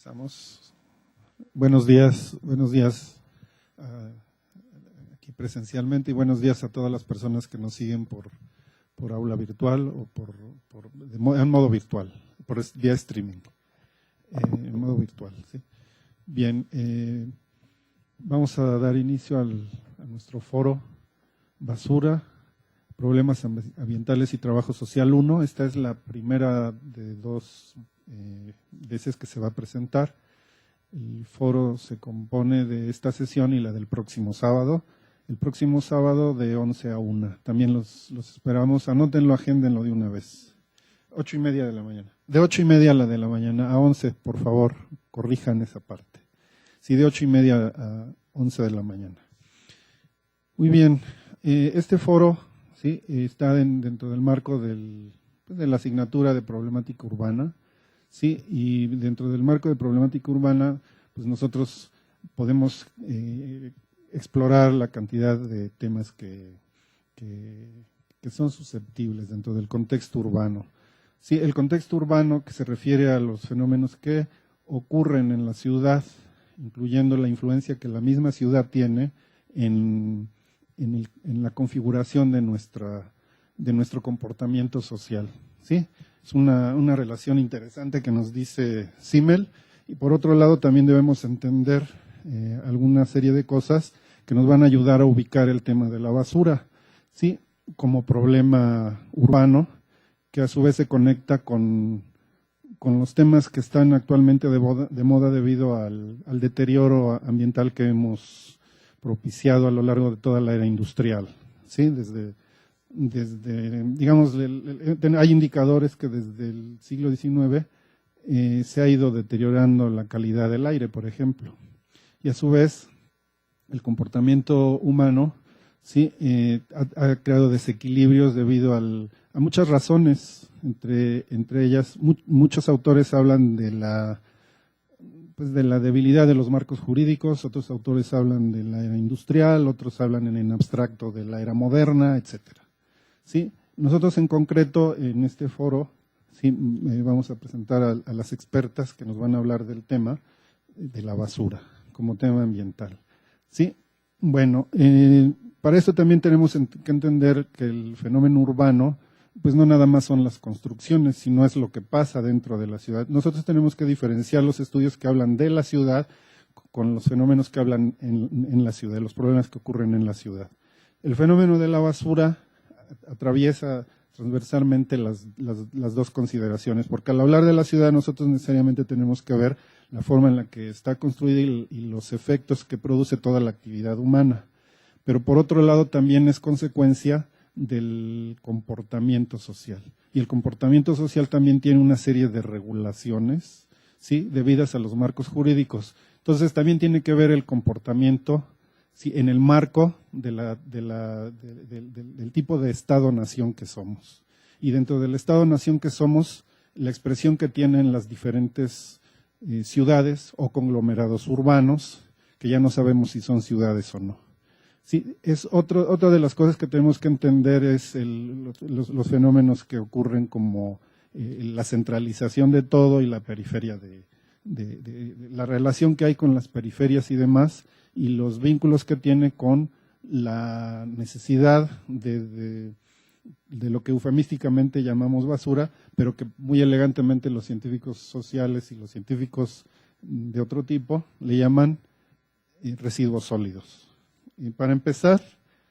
Empezamos. Buenos días aquí presencialmente y buenos días a todas las personas que nos siguen por aula virtual o en modo virtual, por vía streaming, en modo virtual. ¿Sí? Bien, vamos a dar inicio a nuestro foro Basura, Problemas Ambientales y Trabajo Social 1. Esta es la primera de dos veces que se va a presentar. El foro se compone de esta sesión y la del próximo sábado. El próximo sábado de 11 a 1. También los esperamos. Anótenlo, agéndenlo de una vez. 8:30 de la mañana. De 8:30 a la de la mañana a 11, por favor, corrijan esa parte. Sí, de 8:30 a 11 de la mañana. Muy bien. Este foro sí está dentro del marco de la asignatura de problemática urbana. Sí, y dentro del marco de problemática urbana, pues nosotros podemos explorar la cantidad de temas que son susceptibles dentro del contexto urbano. Sí, el contexto urbano que se refiere a los fenómenos que ocurren en la ciudad, incluyendo la influencia que la misma ciudad tiene en la configuración de nuestro comportamiento social. ¿Sí? Es una relación interesante que nos dice Simmel, y por otro lado también debemos entender alguna serie de cosas que nos van a ayudar a ubicar el tema de la basura, ¿sí? Como problema urbano, que a su vez se conecta con los temas que están actualmente de moda debido al deterioro ambiental que hemos propiciado a lo largo de toda la era industrial, ¿sí? Desde digamos, hay indicadores que desde el siglo XIX se ha ido deteriorando la calidad del aire, por ejemplo. Y a su vez, el comportamiento humano sí ha creado desequilibrios debido a muchas razones. Entre ellas, muchos autores hablan de la debilidad de los marcos jurídicos, otros autores hablan de la era industrial, otros hablan en abstracto de la era moderna, etcétera. ¿Sí? Nosotros en concreto en este foro sí, vamos a presentar a las expertas que nos van a hablar del tema de la basura como tema ambiental. ¿Sí? Bueno, para eso también tenemos que entender que el fenómeno urbano pues no nada más son las construcciones, sino es lo que pasa dentro de la ciudad. Nosotros tenemos que diferenciar los estudios que hablan de la ciudad con los fenómenos que hablan en la ciudad, los problemas que ocurren en la ciudad. El fenómeno de la basura atraviesa transversalmente las dos consideraciones, porque al hablar de la ciudad nosotros necesariamente tenemos que ver la forma en la que está construida y los efectos que produce toda la actividad humana. Pero por otro lado también es consecuencia del comportamiento social. Y el comportamiento social también tiene una serie de regulaciones, ¿sí? Debidas a los marcos jurídicos. Entonces también tiene que ver el comportamiento sí, en el marco del tipo de Estado-nación que somos. Y dentro del Estado-nación que somos, la expresión que tienen las diferentes ciudades o conglomerados urbanos, que ya no sabemos si son ciudades o no. Sí, es otra de las cosas que tenemos que entender es los fenómenos que ocurren como la centralización de todo y la periferia de la relación que hay con las periferias y demás, y los vínculos que tiene con la necesidad de lo que eufemísticamente llamamos basura, pero que muy elegantemente los científicos sociales y los científicos de otro tipo le llaman residuos sólidos. Y para empezar,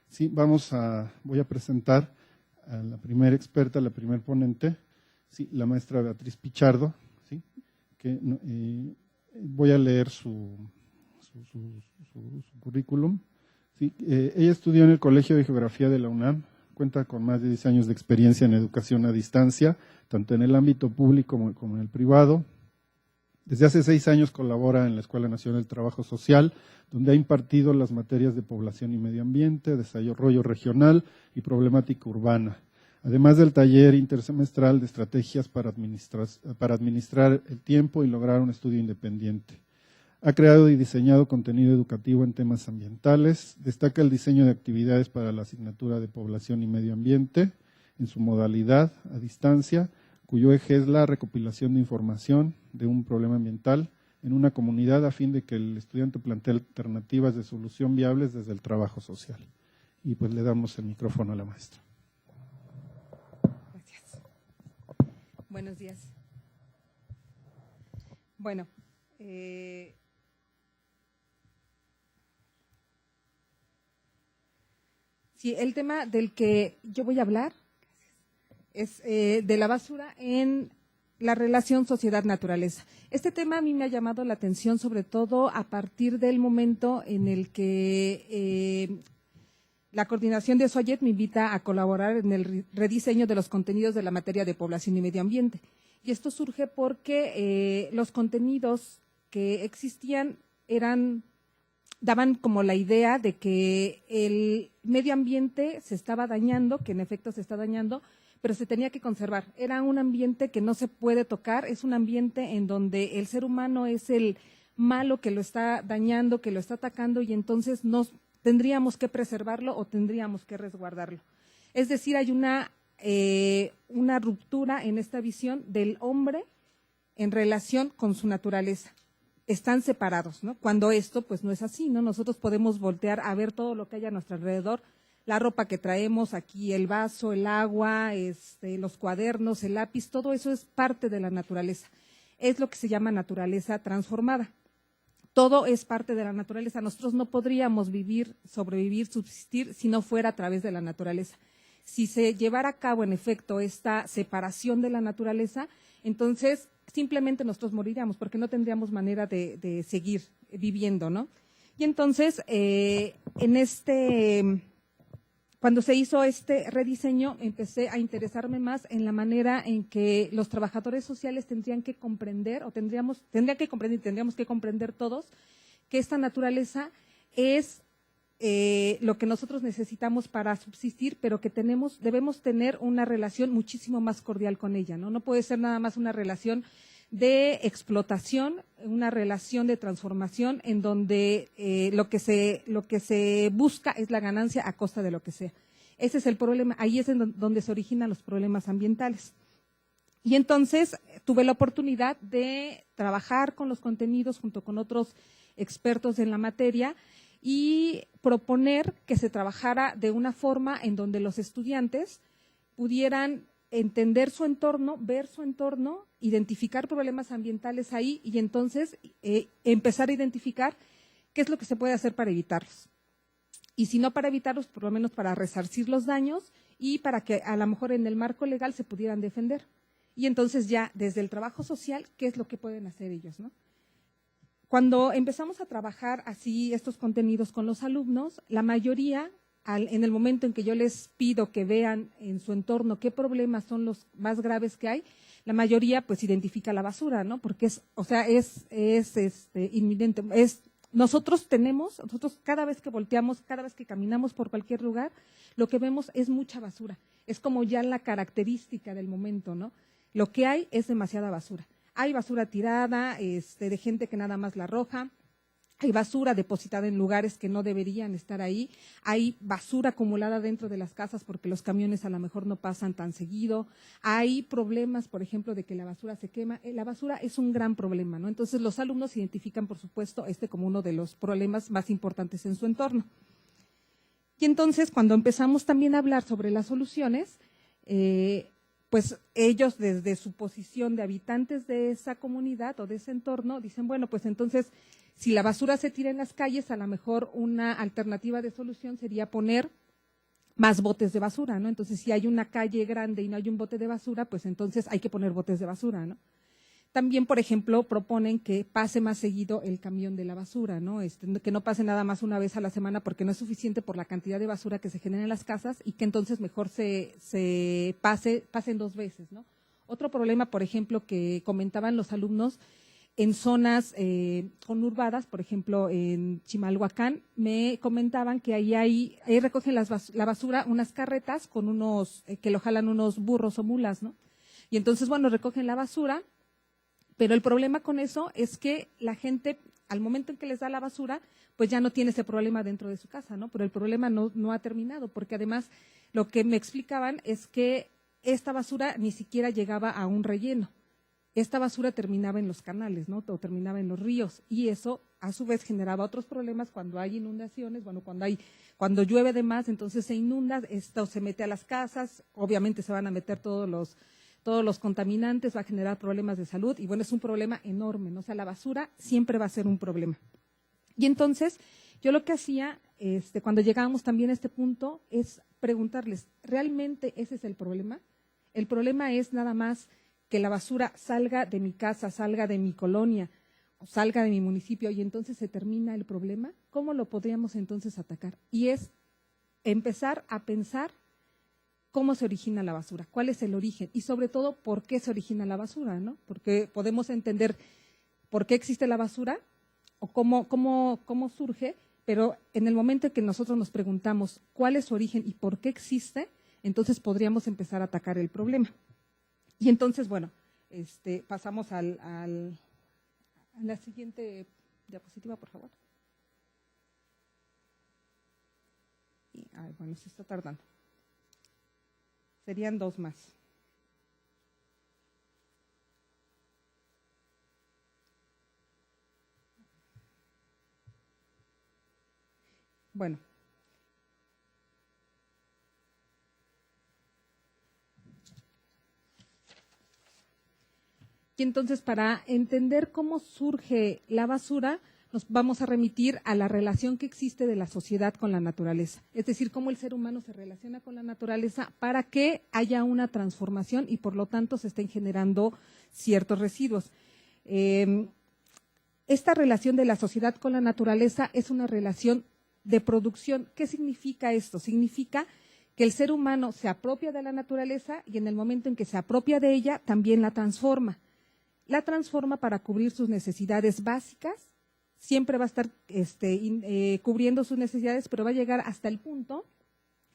sí, voy a presentar a la primera experta, la primera ponente, sí, la maestra Beatriz Pichardo, sí, que voy a leer su currículum. Sí, ella estudió en el Colegio de Geografía de la UNAM, cuenta con más de 10 años de experiencia en educación a distancia, tanto en el ámbito público como en el privado. Desde hace 6 años colabora en la Escuela Nacional del Trabajo Social, donde ha impartido las materias de población y medio ambiente, desarrollo regional y problemática urbana, además del taller intersemestral de estrategias para administrar el tiempo y lograr un estudio independiente. Ha creado y diseñado contenido educativo en temas ambientales, destaca el diseño de actividades para la asignatura de población y medio ambiente en su modalidad a distancia, cuyo eje es la recopilación de información de un problema ambiental en una comunidad a fin de que el estudiante plantee alternativas de solución viables desde el trabajo social. Y pues le damos el micrófono a la maestra. Gracias. Buenos días. Bueno, sí, el tema del que yo voy a hablar es de la basura en la relación sociedad-naturaleza. Este tema a mí me ha llamado la atención sobre todo a partir del momento en el que la coordinación de SOYET me invita a colaborar en el rediseño de los contenidos de la materia de población y medio ambiente. Y esto surge porque los contenidos que existían daban como la idea de que el medio ambiente se estaba dañando, que en efecto se está dañando, pero se tenía que conservar. Era un ambiente que no se puede tocar, es un ambiente en donde el ser humano es el malo que lo está dañando, que lo está atacando, y entonces tendríamos que preservarlo o tendríamos que resguardarlo. Es decir, hay una ruptura en esta visión del hombre en relación con su naturaleza. Están separados, ¿no? Cuando esto pues no es así, ¿no? Nosotros podemos voltear a ver todo lo que hay a nuestro alrededor, la ropa que traemos, aquí el vaso, el agua, los cuadernos, el lápiz, todo eso es parte de la naturaleza. Es lo que se llama naturaleza transformada. Todo es parte de la naturaleza. Nosotros no podríamos vivir, sobrevivir, subsistir si no fuera a través de la naturaleza. Si se llevara a cabo en efecto esta separación de la naturaleza, entonces simplemente nosotros moriríamos porque no tendríamos manera de seguir viviendo, ¿no? Y entonces, cuando se hizo este rediseño, empecé a interesarme más en la manera en que los trabajadores sociales tendrían que comprender, o tendríamos que comprender todos, que esta naturaleza es lo que nosotros necesitamos para subsistir, pero que debemos tener una relación muchísimo más cordial con ella, ¿no? No puede ser nada más una relación de explotación, una relación de transformación en donde lo que se busca es la ganancia a costa de lo que sea. Ese es el problema, ahí es donde se originan los problemas ambientales. Y entonces tuve la oportunidad de trabajar con los contenidos junto con otros expertos en la materia y proponer que se trabajara de una forma en donde los estudiantes pudieran entender su entorno, ver su entorno, identificar problemas ambientales ahí y entonces empezar a identificar qué es lo que se puede hacer para evitarlos. Y si no para evitarlos, por lo menos para resarcir los daños y para que a lo mejor en el marco legal se pudieran defender. Y entonces ya desde el trabajo social, ¿qué es lo que pueden hacer ellos, no? Cuando empezamos a trabajar así estos contenidos con los alumnos, la mayoría, en el momento en que yo les pido que vean en su entorno qué problemas son los más graves que hay, la mayoría pues identifica la basura, ¿no? Porque es inminente. Nosotros cada vez que volteamos, cada vez que caminamos por cualquier lugar, lo que vemos es mucha basura. Es como ya la característica del momento, ¿no? Lo que hay es demasiada basura. Hay basura tirada, de gente que nada más la arroja. Hay basura depositada en lugares que no deberían estar ahí. Hay basura acumulada dentro de las casas porque los camiones a lo mejor no pasan tan seguido. Hay problemas, por ejemplo, de que la basura se quema. La basura es un gran problema, ¿no? Entonces, los alumnos identifican, por supuesto, como uno de los problemas más importantes en su entorno. Y entonces, cuando empezamos también a hablar sobre las soluciones, pues ellos desde su posición de habitantes de esa comunidad o de ese entorno dicen, bueno, pues entonces si la basura se tira en las calles, a lo mejor una alternativa de solución sería poner más botes de basura, ¿no? Entonces si hay una calle grande y no hay un bote de basura, pues entonces hay que poner botes de basura, ¿no? También, por ejemplo, proponen que pase más seguido el camión de la basura, ¿no? Que no pase nada más una vez a la semana porque no es suficiente por la cantidad de basura que se genera en las casas y que entonces mejor pasen 2 veces, ¿no? Otro problema, por ejemplo, que comentaban los alumnos en zonas conurbadas, por ejemplo, en Chimalhuacán, me comentaban que ahí recogen la basura unas carretas con que lo jalan unos burros o mulas, ¿no? Y entonces, bueno, recogen la basura. Pero el problema con eso es que la gente, al momento en que les da la basura, pues ya no tiene ese problema dentro de su casa, ¿no? Pero el problema no ha terminado, porque además lo que me explicaban es que esta basura ni siquiera llegaba a un relleno. esta basura terminaba en los canales, ¿no? O terminaba en los ríos, y eso a su vez generaba otros problemas cuando hay inundaciones, bueno, cuando llueve de más, entonces se inunda, esto se mete a las casas, obviamente se van a meter todos los contaminantes, va a generar problemas de salud, y bueno, es un problema enorme, ¿no? O sea, la basura siempre va a ser un problema. Y entonces, yo lo que hacía, cuando llegábamos también a este punto, es preguntarles, ¿realmente ese es el problema? El problema es nada más que la basura salga de mi casa, salga de mi colonia, o salga de mi municipio, y entonces se termina el problema. ¿Cómo lo podríamos entonces atacar? Y es empezar a pensar cómo se origina la basura, cuál es el origen, y sobre todo, por qué se origina la basura, ¿no? Porque podemos entender por qué existe la basura o cómo surge, pero en el momento en que nosotros nos preguntamos cuál es su origen y por qué existe, entonces podríamos empezar a atacar el problema. Y entonces, bueno, pasamos a la siguiente diapositiva, por favor. Y, bueno, se está tardando. Serían 2 más. Bueno. Y entonces, para entender cómo surge la basura, nos vamos a remitir a la relación que existe de la sociedad con la naturaleza. Es decir, cómo el ser humano se relaciona con la naturaleza para que haya una transformación y por lo tanto se estén generando ciertos residuos. Esta relación de la sociedad con la naturaleza es una relación de producción. ¿Qué significa esto? Significa que el ser humano se apropia de la naturaleza y en el momento en que se apropia de ella, también la transforma. La transforma para cubrir sus necesidades básicas, siempre va a estar cubriendo sus necesidades, pero va a llegar hasta el punto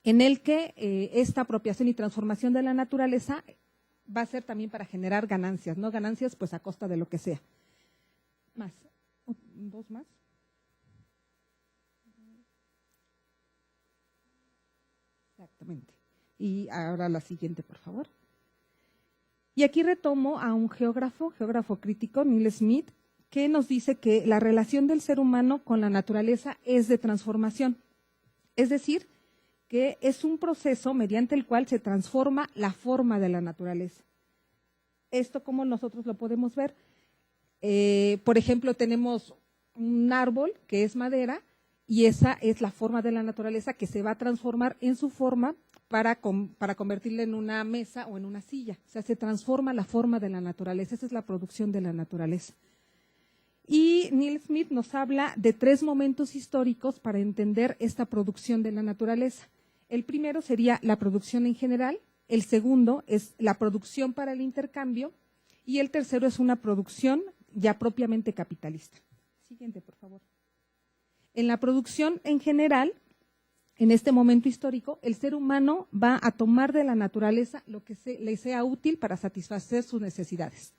en el que esta apropiación y transformación de la naturaleza va a ser también para generar ganancias, ¿no? Ganancias pues a costa de lo que sea. Más, 2 más. Exactamente. Y ahora la siguiente, por favor. Y aquí retomo a un geógrafo crítico, Neil Smith, que nos dice que la relación del ser humano con la naturaleza es de transformación. Es decir, que es un proceso mediante el cual se transforma la forma de la naturaleza. Esto, ¿cómo nosotros lo podemos ver? Por ejemplo, tenemos un árbol que es madera y esa es la forma de la naturaleza que se va a transformar en su forma para convertirla en una mesa o en una silla. O sea, se transforma la forma de la naturaleza, esa es la producción de la naturaleza. Y Neil Smith nos habla de 3 momentos históricos para entender esta producción de la naturaleza. El primero sería la producción en general, el segundo es la producción para el intercambio y el tercero es una producción ya propiamente capitalista. Siguiente, por favor. En la producción en general, en este momento histórico, el ser humano va a tomar de la naturaleza lo que le sea útil para satisfacer sus necesidades.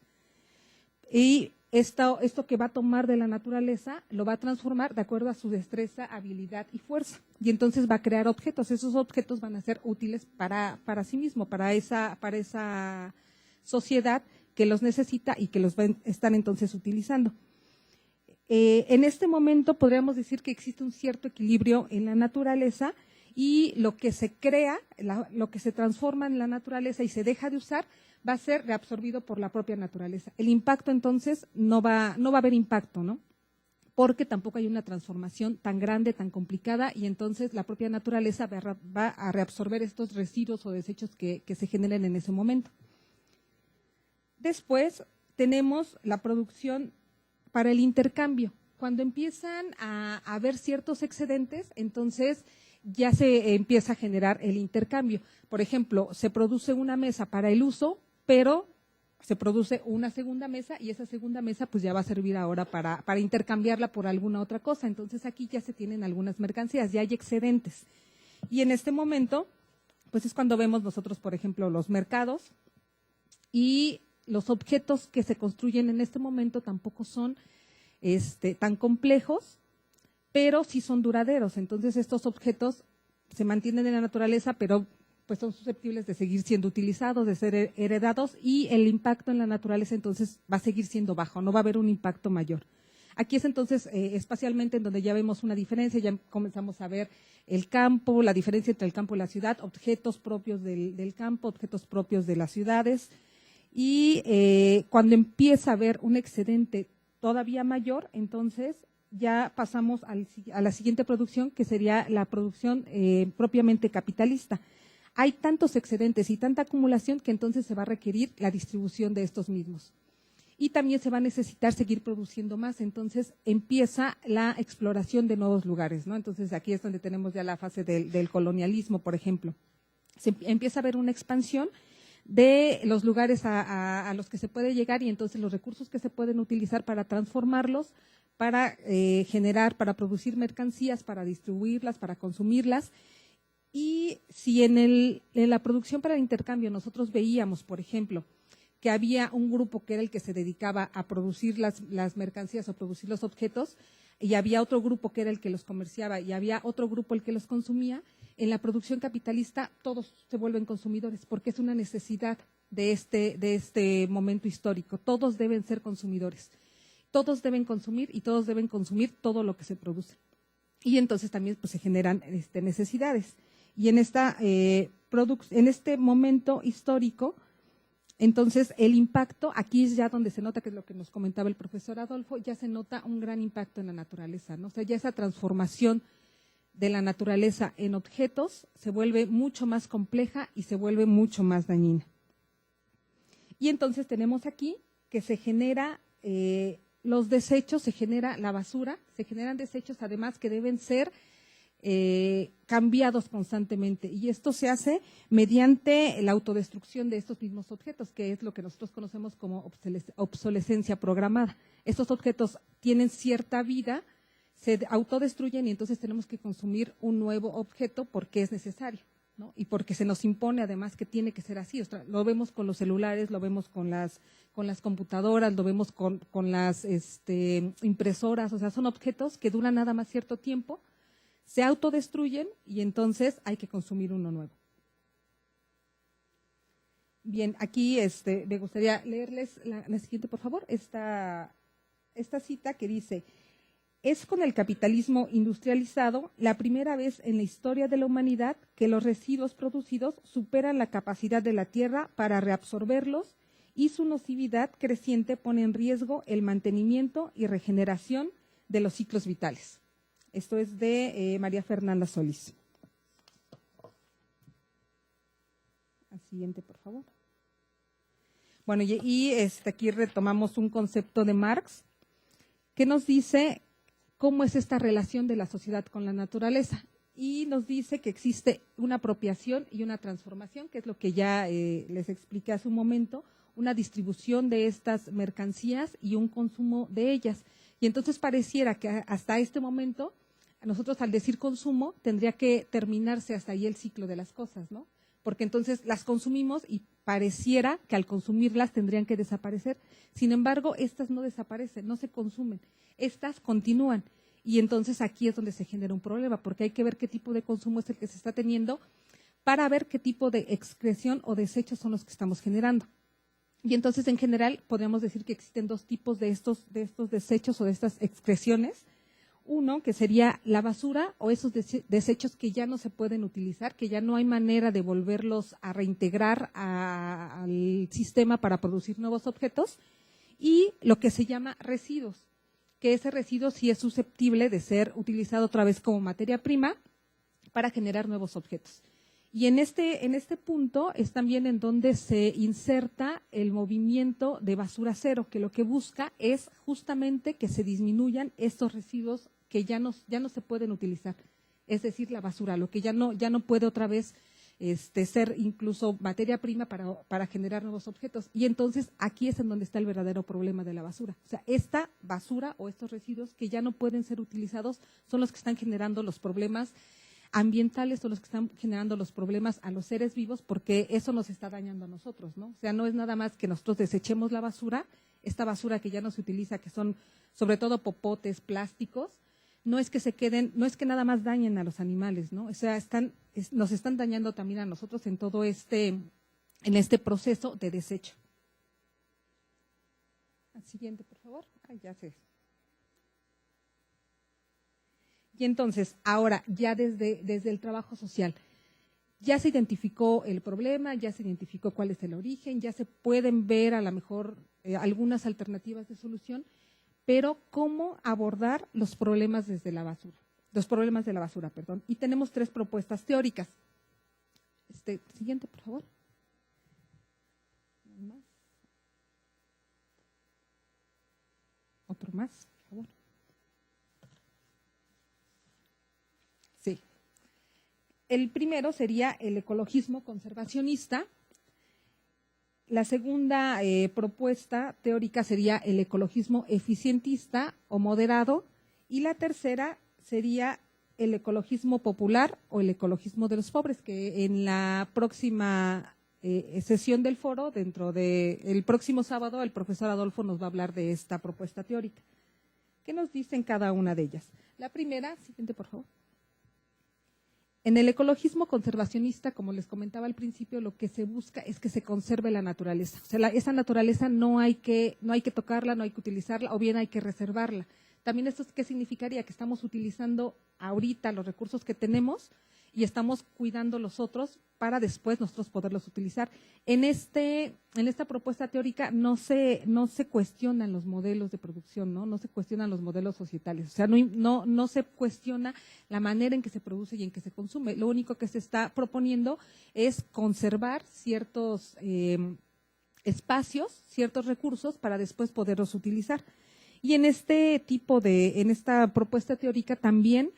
Y esto que va a tomar de la naturaleza lo va a transformar de acuerdo a su destreza, habilidad y fuerza. Y entonces va a crear objetos. Esos objetos van a ser útiles para sí mismo, para esa sociedad que los necesita y que los están entonces utilizando. En este momento podríamos decir que existe un cierto equilibrio en la naturaleza y lo que se crea, lo que se transforma en la naturaleza y se deja de usar, va a ser reabsorbido por la propia naturaleza. El impacto entonces no va a haber impacto, ¿no? Porque tampoco hay una transformación tan grande, tan complicada y entonces la propia naturaleza va a reabsorber estos residuos o desechos que se generen en ese momento. Después tenemos la producción para el intercambio. Cuando empiezan a haber ciertos excedentes, entonces ya se empieza a generar el intercambio. Por ejemplo, se produce una mesa para el uso, pero se produce una segunda mesa y esa segunda mesa pues ya va a servir ahora para intercambiarla por alguna otra cosa. Entonces aquí ya se tienen algunas mercancías, ya hay excedentes. Y en este momento, pues es cuando vemos nosotros, por ejemplo, los mercados y los objetos que se construyen en este momento tampoco son tan complejos, pero sí son duraderos. Entonces estos objetos se mantienen en la naturaleza, pero pues son susceptibles de seguir siendo utilizados, de ser heredados, y el impacto en la naturaleza entonces va a seguir siendo bajo, no va a haber un impacto mayor. Aquí es entonces espacialmente en donde ya vemos una diferencia, ya comenzamos a ver el campo, la diferencia entre el campo y la ciudad, objetos propios del campo, objetos propios de las ciudades, y cuando empieza a haber un excedente todavía mayor, entonces ya pasamos a la siguiente producción, que sería la producción propiamente capitalista. Hay tantos excedentes y tanta acumulación que entonces se va a requerir la distribución de estos mismos. Y también se va a necesitar seguir produciendo más, entonces empieza la exploración de nuevos lugares, ¿no? Entonces aquí es donde tenemos ya la fase del colonialismo, por ejemplo. Se empieza a ver una expansión de los lugares a los que se puede llegar, y entonces los recursos que se pueden utilizar para transformarlos, para generar, para producir mercancías, para distribuirlas, para consumirlas. Y si en la producción para el intercambio nosotros veíamos, por ejemplo, que había un grupo que era el que se dedicaba a producir las mercancías o producir los objetos, y había otro grupo que era el que los comerciaba, y había otro grupo el que los consumía, en la producción capitalista todos se vuelven consumidores, porque es una necesidad de este momento histórico. Todos deben ser consumidores, todos deben consumir y todos deben consumir todo lo que se produce. Y entonces también pues, se generan necesidades. Y en este momento histórico, entonces el impacto, aquí es ya donde se nota, que es lo que nos comentaba el profesor Adolfo, ya se nota un gran impacto en la naturaleza, ¿no? O sea, ya esa transformación de la naturaleza en objetos se vuelve mucho más compleja y se vuelve mucho más dañina. Y entonces tenemos aquí que se genera los desechos, se genera la basura, se generan desechos además que deben ser cambiados constantemente, y esto se hace mediante la autodestrucción de estos mismos objetos, que es lo que nosotros conocemos como obsolescencia programada. Estos objetos tienen cierta vida, se autodestruyen, y entonces tenemos que consumir un nuevo objeto porque es necesario, ¿no? Y porque se nos impone además que tiene que ser así. O sea, lo vemos con los celulares, lo vemos con las computadoras, lo vemos con las impresoras. O sea, son objetos que duran nada más cierto tiempo, se autodestruyen y entonces hay que consumir uno nuevo. Bien, aquí me gustaría leerles la siguiente, por favor, esta cita que dice: es con el capitalismo industrializado la primera vez en la historia de la humanidad que los residuos producidos superan la capacidad de la Tierra para reabsorberlos, y su nocividad creciente pone en riesgo el mantenimiento y regeneración de los ciclos vitales. Esto es de María Fernanda Solís. La siguiente, por favor. Bueno, y aquí retomamos un concepto de Marx que nos dice cómo es esta relación de la sociedad con la naturaleza, y nos dice que existe una apropiación y una transformación, que es lo que ya les expliqué hace un momento, una distribución de estas mercancías y un consumo de ellas. Y entonces pareciera que hasta este momento, nosotros al decir consumo, tendría que terminarse hasta ahí el ciclo de las cosas, ¿no? Porque entonces las consumimos y pareciera que al consumirlas tendrían que desaparecer. Sin embargo, estas no desaparecen, no se consumen, estas continúan. Y entonces aquí es donde se genera un problema, porque hay que ver qué tipo de consumo es el que se está teniendo para ver qué tipo de excreción o desechos son los que estamos generando. Y entonces, en general, podríamos decir que existen dos tipos de estos desechos o de estas excreciones. Uno, que sería la basura o esos desechos que ya no se pueden utilizar, que ya no hay manera de volverlos a reintegrar al sistema para producir nuevos objetos, y lo que se llama residuos, que ese residuo sí es susceptible de ser utilizado otra vez como materia prima para generar nuevos objetos. Y en este punto es también en donde se inserta el movimiento de basura cero, que lo que busca es justamente que se disminuyan estos residuos que ya no se pueden utilizar, es decir, la basura, lo que ya no puede otra vez ser incluso materia prima para generar nuevos objetos. Y entonces aquí es en donde está el verdadero problema de la basura. O sea, esta basura o estos residuos que ya no pueden ser utilizados son los que están generando los problemas ambientales, son los que están generando los problemas a los seres vivos, porque eso nos está dañando a nosotros, ¿no? O sea, no es nada más que nosotros desechemos la basura, esta basura que ya no se utiliza, que son sobre todo popotes, plásticos, no es que se queden, no es que nada más dañen a los animales, ¿no? O sea, nos están dañando también a nosotros en todo en este proceso de desecho. Al siguiente, por favor. Ay, ya sé. Y entonces, ahora, ya desde el trabajo social, ya se identificó el problema, ya se identificó cuál es el origen, ya se pueden ver a lo mejor algunas alternativas de solución, pero cómo abordar los problemas desde la basura, los problemas de la basura, perdón. Y tenemos 3 propuestas teóricas. Siguiente, por favor. Otro más, por favor. Sí. El primero sería el ecologismo conservacionista. La segunda propuesta teórica sería el ecologismo eficientista o moderado. Y la tercera sería el ecologismo popular o el ecologismo de los pobres, que en la próxima sesión del foro, dentro del próximo sábado, el profesor Adolfo nos va a hablar de esta propuesta teórica. ¿Qué nos dicen cada una de ellas? La primera, siguiente por favor. En el ecologismo conservacionista, como les comentaba al principio, lo que se busca es que se conserve la naturaleza. O sea, esa naturaleza no hay que tocarla, no hay que utilizarla, o bien hay que reservarla. También esto, ¿qué significaría? Que estamos utilizando ahorita los recursos que tenemos y estamos cuidando los otros para después nosotros poderlos utilizar. En esta propuesta teórica no se cuestionan los modelos de producción, no se cuestionan los modelos societales, o sea, no se cuestiona la manera en que se produce y en que se consume. Lo único que se está proponiendo es conservar ciertos espacios, ciertos recursos para después poderlos utilizar. Y en esta propuesta teórica también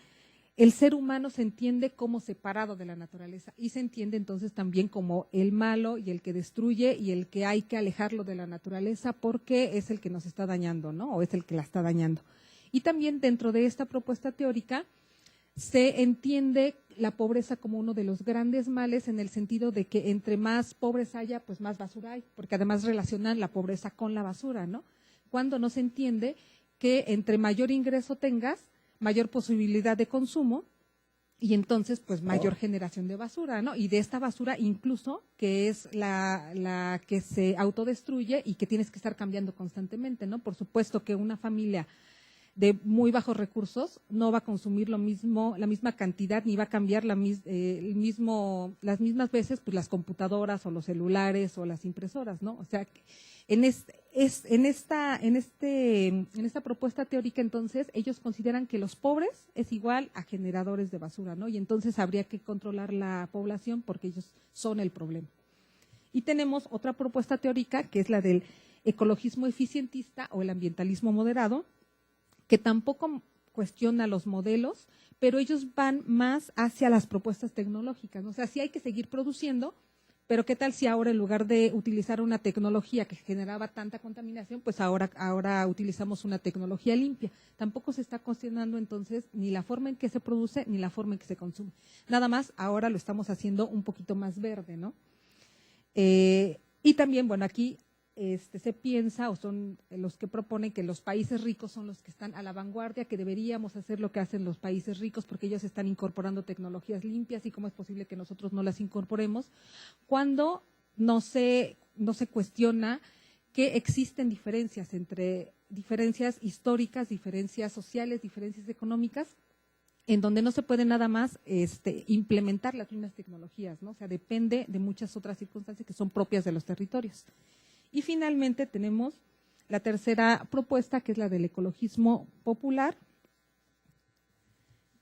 el ser humano se entiende como separado de la naturaleza y se entiende entonces también como el malo y el que destruye y el que hay que alejarlo de la naturaleza porque es el que nos está dañando, ¿no? O es el que la está dañando. Y también dentro de esta propuesta teórica se entiende la pobreza como uno de los grandes males en el sentido de que entre más pobres haya, pues más basura hay, porque además relacionan la pobreza con la basura, ¿no? Cuando no se entiende que entre mayor ingreso tengas, mayor posibilidad de consumo y entonces pues mayor generación de basura, ¿no? Y de esta basura incluso que es la que se autodestruye y que tienes que estar cambiando constantemente, ¿no? Por supuesto que una familia de muy bajos recursos no va a consumir la misma cantidad ni va a cambiar las mismas veces pues las computadoras o los celulares o las impresoras, ¿no? O sea, en esta propuesta teórica, entonces, ellos consideran que los pobres es igual a generadores de basura, ¿no? Y entonces habría que controlar la población porque ellos son el problema. Y tenemos otra propuesta teórica que es la del ecologismo eficientista o el ambientalismo moderado, que tampoco cuestiona los modelos, pero ellos van más hacia las propuestas tecnológicas, ¿no? O sea, sí hay que seguir produciendo, pero ¿qué tal si ahora en lugar de utilizar una tecnología que generaba tanta contaminación, pues ahora utilizamos una tecnología limpia? Tampoco se está cuestionando entonces ni la forma en que se produce ni la forma en que se consume. Nada más ahora lo estamos haciendo un poquito más verde, ¿no? Y también, bueno, aquí se piensa, o son los que proponen que los países ricos son los que están a la vanguardia, que deberíamos hacer lo que hacen los países ricos porque ellos están incorporando tecnologías limpias y cómo es posible que nosotros no las incorporemos, cuando no se cuestiona que existen diferencias históricas, diferencias sociales, diferencias económicas, en donde no se puede nada más implementar las mismas tecnologías, ¿no? O sea, depende de muchas otras circunstancias que son propias de los territorios. Y finalmente tenemos la tercera propuesta, que es la del ecologismo popular,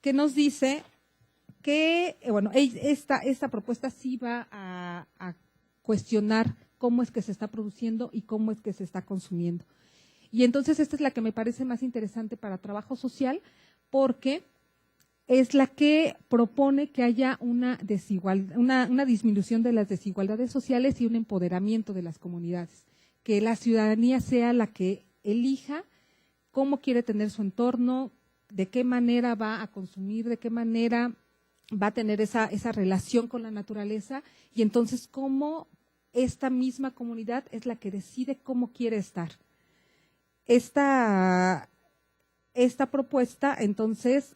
que nos dice que, bueno, esta propuesta sí va a cuestionar cómo es que se está produciendo y cómo es que se está consumiendo. Y entonces esta es la que me parece más interesante para trabajo social, porque es la que propone que haya una disminución de las desigualdades sociales y un empoderamiento de las comunidades, que la ciudadanía sea la que elija cómo quiere tener su entorno, de qué manera va a consumir, de qué manera va a tener esa relación con la naturaleza, y entonces cómo esta misma comunidad es la que decide cómo quiere estar. Esta esta propuesta entonces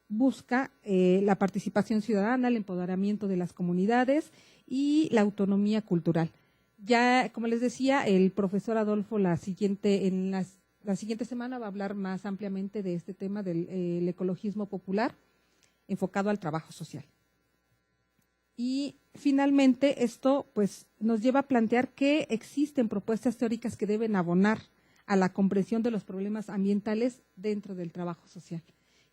busca la participación ciudadana, el empoderamiento de las comunidades y la autonomía cultural. Ya, como les decía, el profesor Adolfo la siguiente semana va a hablar más ampliamente de este tema del ecologismo popular enfocado al trabajo social. Y finalmente esto pues nos lleva a plantear que existen propuestas teóricas que deben abonar a la comprensión de los problemas ambientales dentro del trabajo social.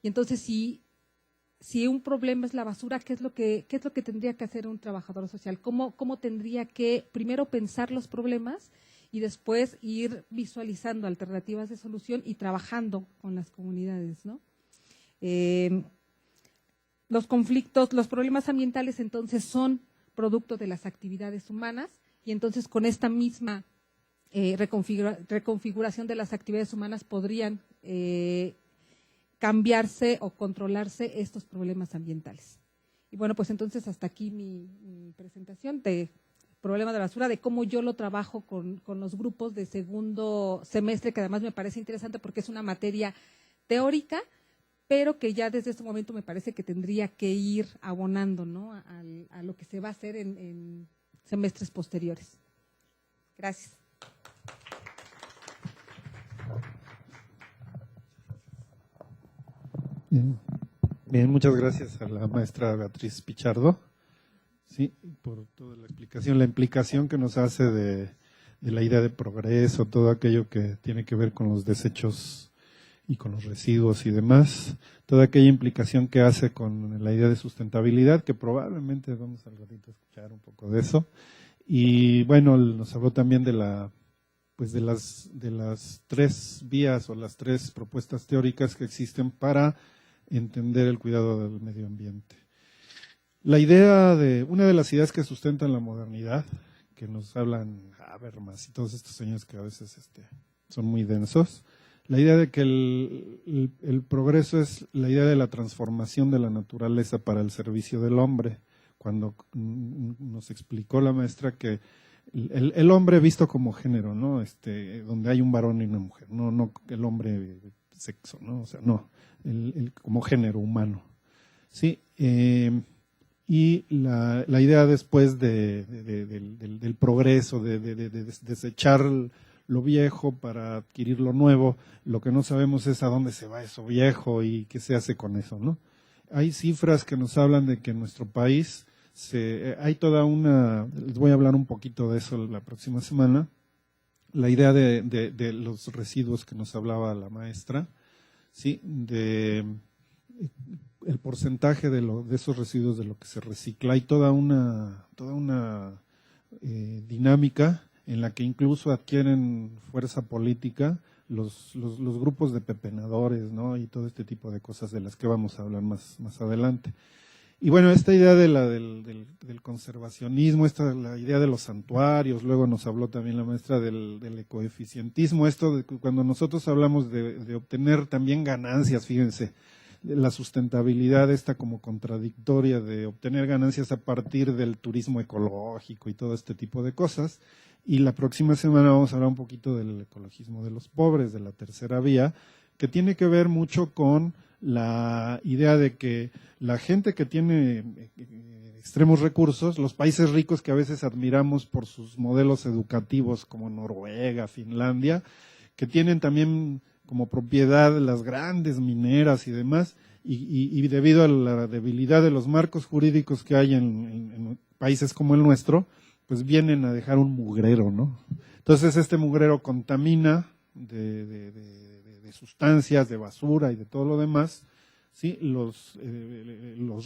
Y entonces si un problema es la basura, ¿qué es lo que tendría que hacer un trabajador social? ¿Cómo tendría que primero pensar los problemas y después ir visualizando alternativas de solución y trabajando con las comunidades, ¿no? Los conflictos, los problemas ambientales entonces son producto de las actividades humanas y entonces con esta misma reconfiguración de las actividades humanas podrían cambiarse o controlarse estos problemas ambientales. Y bueno, pues entonces hasta aquí mi presentación de problema de basura, de cómo yo lo trabajo con los grupos de segundo semestre, que además me parece interesante porque es una materia teórica, pero que ya desde este momento me parece que tendría que ir abonando, ¿no?, a lo que se va a hacer en semestres posteriores. Gracias. Bien, muchas gracias a la maestra Beatriz Pichardo, sí, por toda la explicación, la implicación que nos hace de la idea de progreso, todo aquello que tiene que ver con los desechos y con los residuos y demás, toda aquella implicación que hace con la idea de sustentabilidad, que probablemente vamos al ratito a escuchar un poco de eso. Y bueno, nos habló también de las tres vías o las tres propuestas teóricas que existen para entender el cuidado del medio ambiente. Una de las ideas que sustentan la modernidad, que nos hablan Habermas y todos estos señores que a veces son muy densos, la idea de que el progreso es la idea de la transformación de la naturaleza para el servicio del hombre. Cuando nos explicó la maestra que el hombre visto como género, ¿no? Donde hay un varón y una mujer, no el hombre sexo, ¿no? O sea, no, como género humano, ¿sí? Y la idea después del progreso, de desechar lo viejo para adquirir lo nuevo, lo que no sabemos es a dónde se va eso viejo y qué se hace con eso, ¿no? Hay cifras que nos hablan de que en nuestro país hay les voy a hablar un poquito de eso la próxima semana, la idea de los residuos que nos hablaba la maestra, ¿sí? El porcentaje de esos residuos de lo que se recicla. Hay toda una dinámica en la que incluso adquieren fuerza política los grupos de pepenadores, ¿no? Y todo este tipo de cosas de las que vamos a hablar más adelante. Y bueno, esta idea del conservacionismo, la idea de los santuarios, luego nos habló también la maestra del ecoeficientismo, esto de cuando nosotros hablamos de obtener también ganancias, fíjense, la sustentabilidad esta como contradictoria de obtener ganancias a partir del turismo ecológico y todo este tipo de cosas. Y la próxima semana vamos a hablar un poquito del ecologismo de los pobres, de la tercera vía, que tiene que ver mucho con la idea de que la gente que tiene extremos recursos, los países ricos que a veces admiramos por sus modelos educativos como Noruega, Finlandia, que tienen también como propiedad las grandes mineras y demás, y debido a la debilidad de los marcos jurídicos que hay en países como el nuestro, pues vienen a dejar un mugrero, ¿no? Entonces este mugrero contamina de sustancias, de basura y de todo lo demás, ¿sí? Los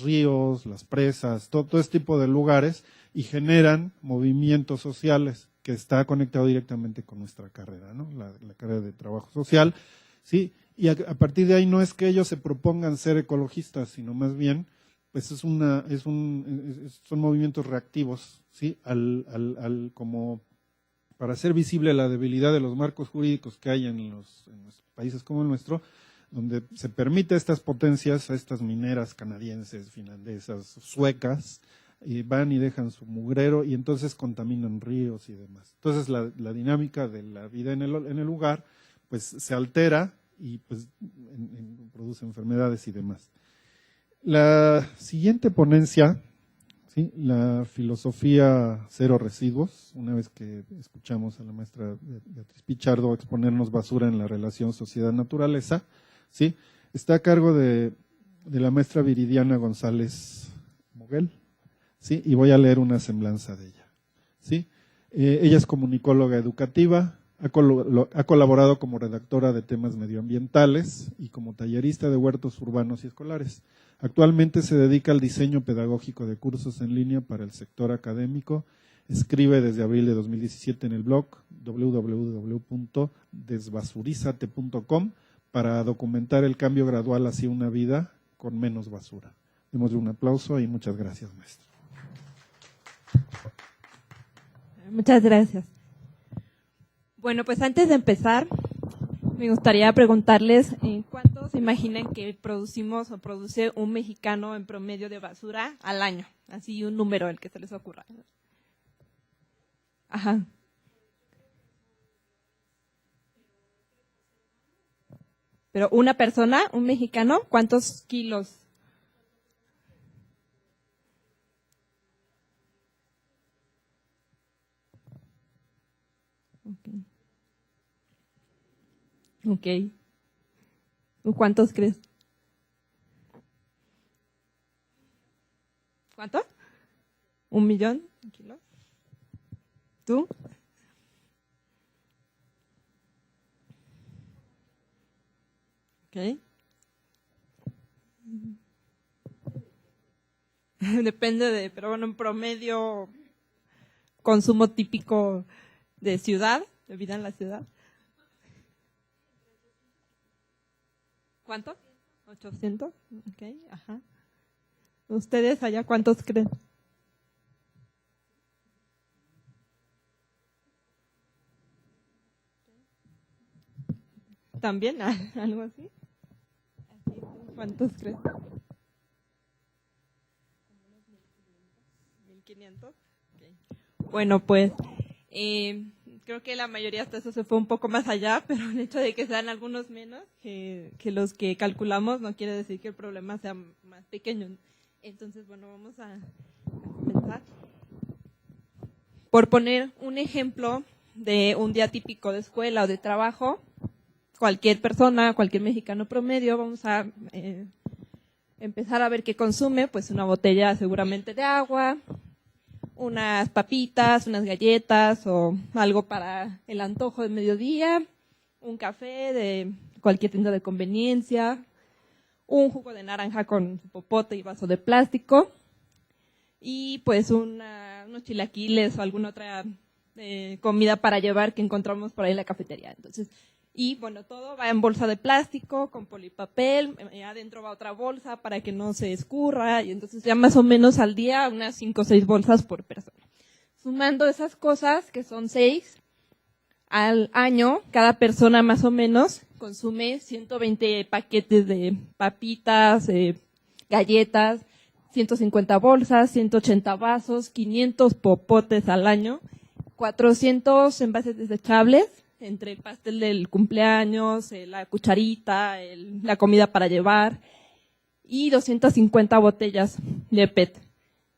ríos, las presas, todo este tipo de lugares, y generan movimientos sociales que está conectado directamente con nuestra carrera, ¿no? La carrera de trabajo social, ¿sí? Y a partir de ahí no es que ellos se propongan ser ecologistas, sino más bien, pues son movimientos reactivos, ¿sí? Como para hacer visible la debilidad de los marcos jurídicos que hay en los países como el nuestro, donde se permite a estas potencias, a estas mineras canadienses, finlandesas, suecas, y van y dejan su mugrero y entonces contaminan ríos y demás. Entonces la dinámica de la vida en el lugar pues se altera y pues produce enfermedades y demás. La siguiente ponencia, ¿sí? La filosofía cero residuos, una vez que escuchamos a la maestra Beatriz Pichardo exponernos basura en la relación sociedad-naturaleza, ¿sí? Está a cargo de la maestra Viridiana González Moguel, ¿sí? Y voy a leer una semblanza de ella, ¿sí? Ella es comunicóloga educativa, ha colaborado como redactora de temas medioambientales y como tallerista de huertos urbanos y escolares. Actualmente se dedica al diseño pedagógico de cursos en línea para el sector académico. Escribe desde abril de 2017 en el blog www.desbasurizate.com para documentar el cambio gradual hacia una vida con menos basura. Démosle un aplauso y muchas gracias, maestra. Muchas gracias. Bueno, pues antes de empezar, me gustaría preguntarles cuánto se imaginan que producimos o produce un mexicano en promedio de basura al año. Así un número, el que se les ocurra. Ajá. Pero una persona, un mexicano, ¿cuántos kilos? Okay. ¿Cuántos crees? ¿Cuánto? 1 millón de kilos. ¿Tú? Okay. Depende pero bueno, en promedio, consumo típico de ciudad, de vida en la ciudad. ¿Cuánto? 800. Ok, ajá. ¿Ustedes allá cuántos creen? ¿También? ¿Algo así? ¿Cuántos creen? 1500. Okay. Bueno, pues creo que la mayoría hasta eso se fue un poco más allá, pero el hecho de que sean algunos menos que los que calculamos no quiere decir que el problema sea más pequeño. Entonces, bueno, vamos a comenzar. Por poner un ejemplo de un día típico de escuela o de trabajo, cualquier persona, cualquier mexicano promedio, vamos a empezar a ver qué consume, pues una botella seguramente de agua, unas papitas, unas galletas o algo para el antojo de mediodía, un café de cualquier tienda de conveniencia, un jugo de naranja con su popote y vaso de plástico y pues unos chilaquiles o alguna otra comida para llevar que encontramos por ahí en la cafetería. Entonces, y bueno, todo va en bolsa de plástico, con polipapel, adentro va otra bolsa para que no se escurra, y entonces ya más o menos al día unas 5 o 6 bolsas por persona. Sumando esas cosas, que son 6, al año, cada persona más o menos consume 120 paquetes de papitas, galletas, 150 bolsas, 180 vasos, 500 popotes al año, 400 envases desechables, entre el pastel del cumpleaños, la cucharita, la comida para llevar y 250 botellas de PET.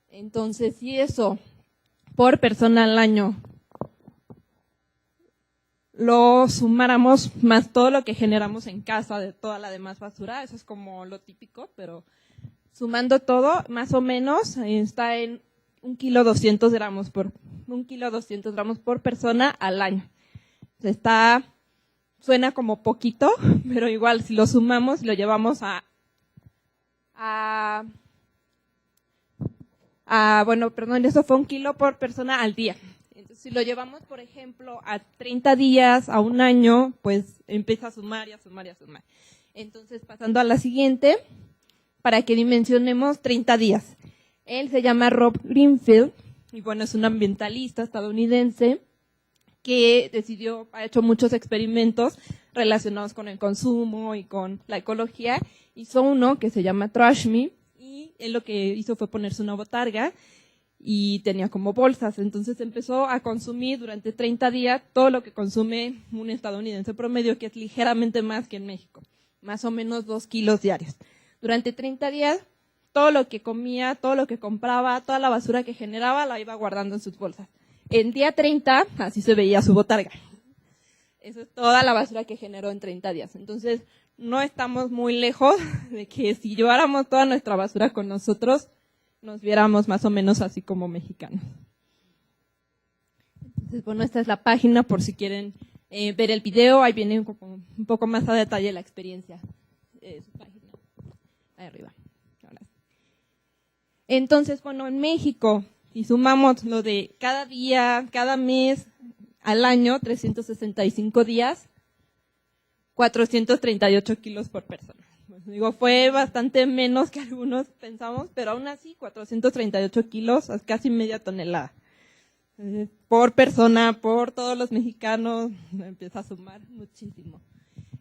Entonces, si eso por persona al año lo sumáramos más todo lo que generamos en casa de toda la demás basura, eso es como lo típico, pero sumando todo, más o menos está en 1,2 gramos por persona al año. Suena como poquito, pero igual si lo sumamos y lo llevamos eso fue 1 kilo por persona al día. Entonces, si lo llevamos, por ejemplo, a 30 días, a un año, pues empieza a sumar y a sumar y a sumar. Entonces, pasando a la siguiente, para que dimensionemos 30 días. Él se llama Rob Greenfield, y bueno, es un ambientalista estadounidense que ha hecho muchos experimentos relacionados con el consumo y con la ecología. Hizo uno que se llama Trash Me, y él lo que hizo fue ponerse una botarga y tenía como bolsas. Entonces empezó a consumir durante 30 días todo lo que consume un estadounidense promedio, que es ligeramente más que en México, más o menos 2 kilos diarios. Durante 30 días, todo lo que comía, todo lo que compraba, toda la basura que generaba, la iba guardando en sus bolsas. En día 30, así se veía su botarga. Eso es toda la basura que generó en 30 días. Entonces, no estamos muy lejos de que si lleváramos toda nuestra basura con nosotros, nos viéramos más o menos así como mexicanos. Entonces, bueno, esta es la página por si quieren ver el video. Ahí viene un poco más a detalle la experiencia. Su página. Ahí arriba. Ahora. Entonces, bueno, en México, si sumamos lo de cada día, cada mes, al año, 365 días, 438 kilos por persona. Bueno, digo, fue bastante menos que algunos pensamos, pero aún así 438 kilos, es casi media tonelada. Por persona, por todos los mexicanos, empieza a sumar muchísimo.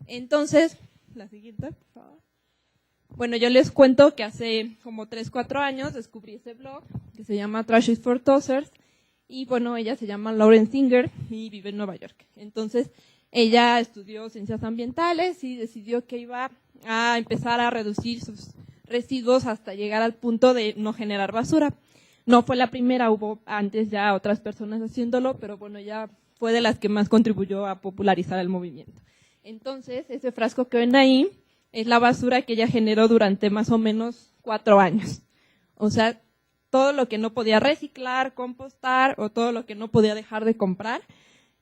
Entonces, la siguiente, por favor. Bueno, yo les cuento que hace como 3, 4 años descubrí ese blog que se llama Trash is for Tossers. Y bueno, ella se llama Lauren Singer y vive en Nueva York. Entonces, ella estudió ciencias ambientales y decidió que iba a empezar a reducir sus residuos hasta llegar al punto de no generar basura. No fue la primera, hubo antes ya otras personas haciéndolo, pero bueno, ella fue de las que más contribuyó a popularizar el movimiento. Entonces, ese frasco que ven ahí es la basura que ella generó durante más o menos 4 años. O sea, todo lo que no podía reciclar, compostar o todo lo que no podía dejar de comprar,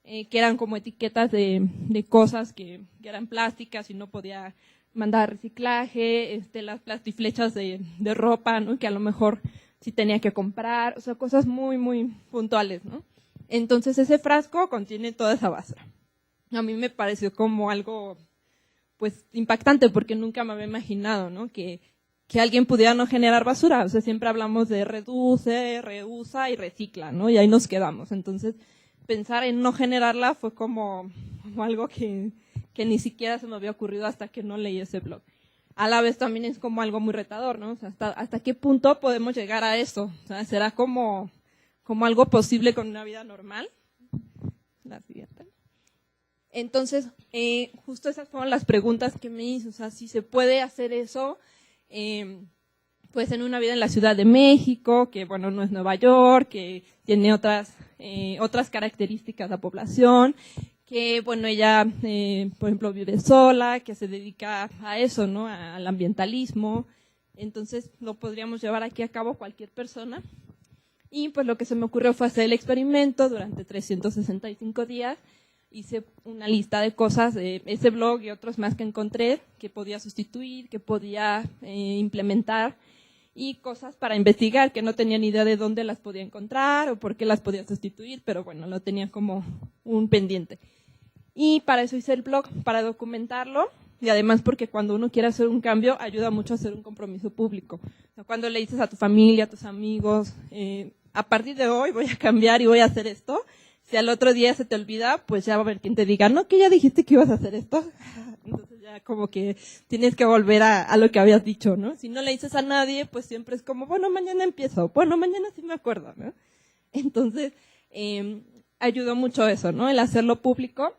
que eran como etiquetas de cosas que eran plásticas y no podía mandar a reciclaje, las plastiflechas de ropa, ¿no? Que a lo mejor sí tenía que comprar, o sea, cosas muy, muy puntuales, ¿no? Entonces ese frasco contiene toda esa basura. A mí me pareció como algo, pues, impactante porque nunca me había imaginado, ¿no? Que alguien pudiera no generar basura. O sea, siempre hablamos de reduce, reusa y recicla, ¿no? Y ahí nos quedamos. Entonces, pensar en no generarla fue como algo que ni siquiera se me había ocurrido hasta que no leí ese blog. A la vez también es como algo muy retador, ¿no? O sea, ¿hasta qué punto podemos llegar a eso? O sea, ¿será como algo posible con una vida normal? La siguiente. Entonces, justo esas fueron las preguntas que me hizo. O sea, si se puede hacer eso, pues en una vida en la Ciudad de México, que bueno, no es Nueva York, que tiene otras características la población, que bueno, ella, por ejemplo, vive sola, que se dedica a eso, ¿no? Al ambientalismo. Entonces, lo podríamos llevar aquí a cabo cualquier persona. Y pues lo que se me ocurrió fue hacer el experimento durante 365 días. Hice una lista de cosas de ese blog y otros más que encontré que podía sustituir, que podía implementar y cosas para investigar que no tenía ni idea de dónde las podía encontrar o por qué las podía sustituir, pero bueno, lo tenía como un pendiente. Y para eso hice el blog, para documentarlo y además porque cuando uno quiere hacer un cambio ayuda mucho a hacer un compromiso público. O sea, cuando le dices a tu familia, a tus amigos, a partir de hoy voy a cambiar y voy a hacer esto. Si al otro día se te olvida, pues ya va a haber quien te diga, no, que ya dijiste que ibas a hacer esto. Entonces ya como que tienes que volver a lo que habías dicho, ¿no? Si no le dices a nadie, pues siempre es como, bueno, mañana empiezo. Bueno, mañana sí me acuerdo, ¿no? Entonces, ayudó mucho eso, ¿no? El hacerlo público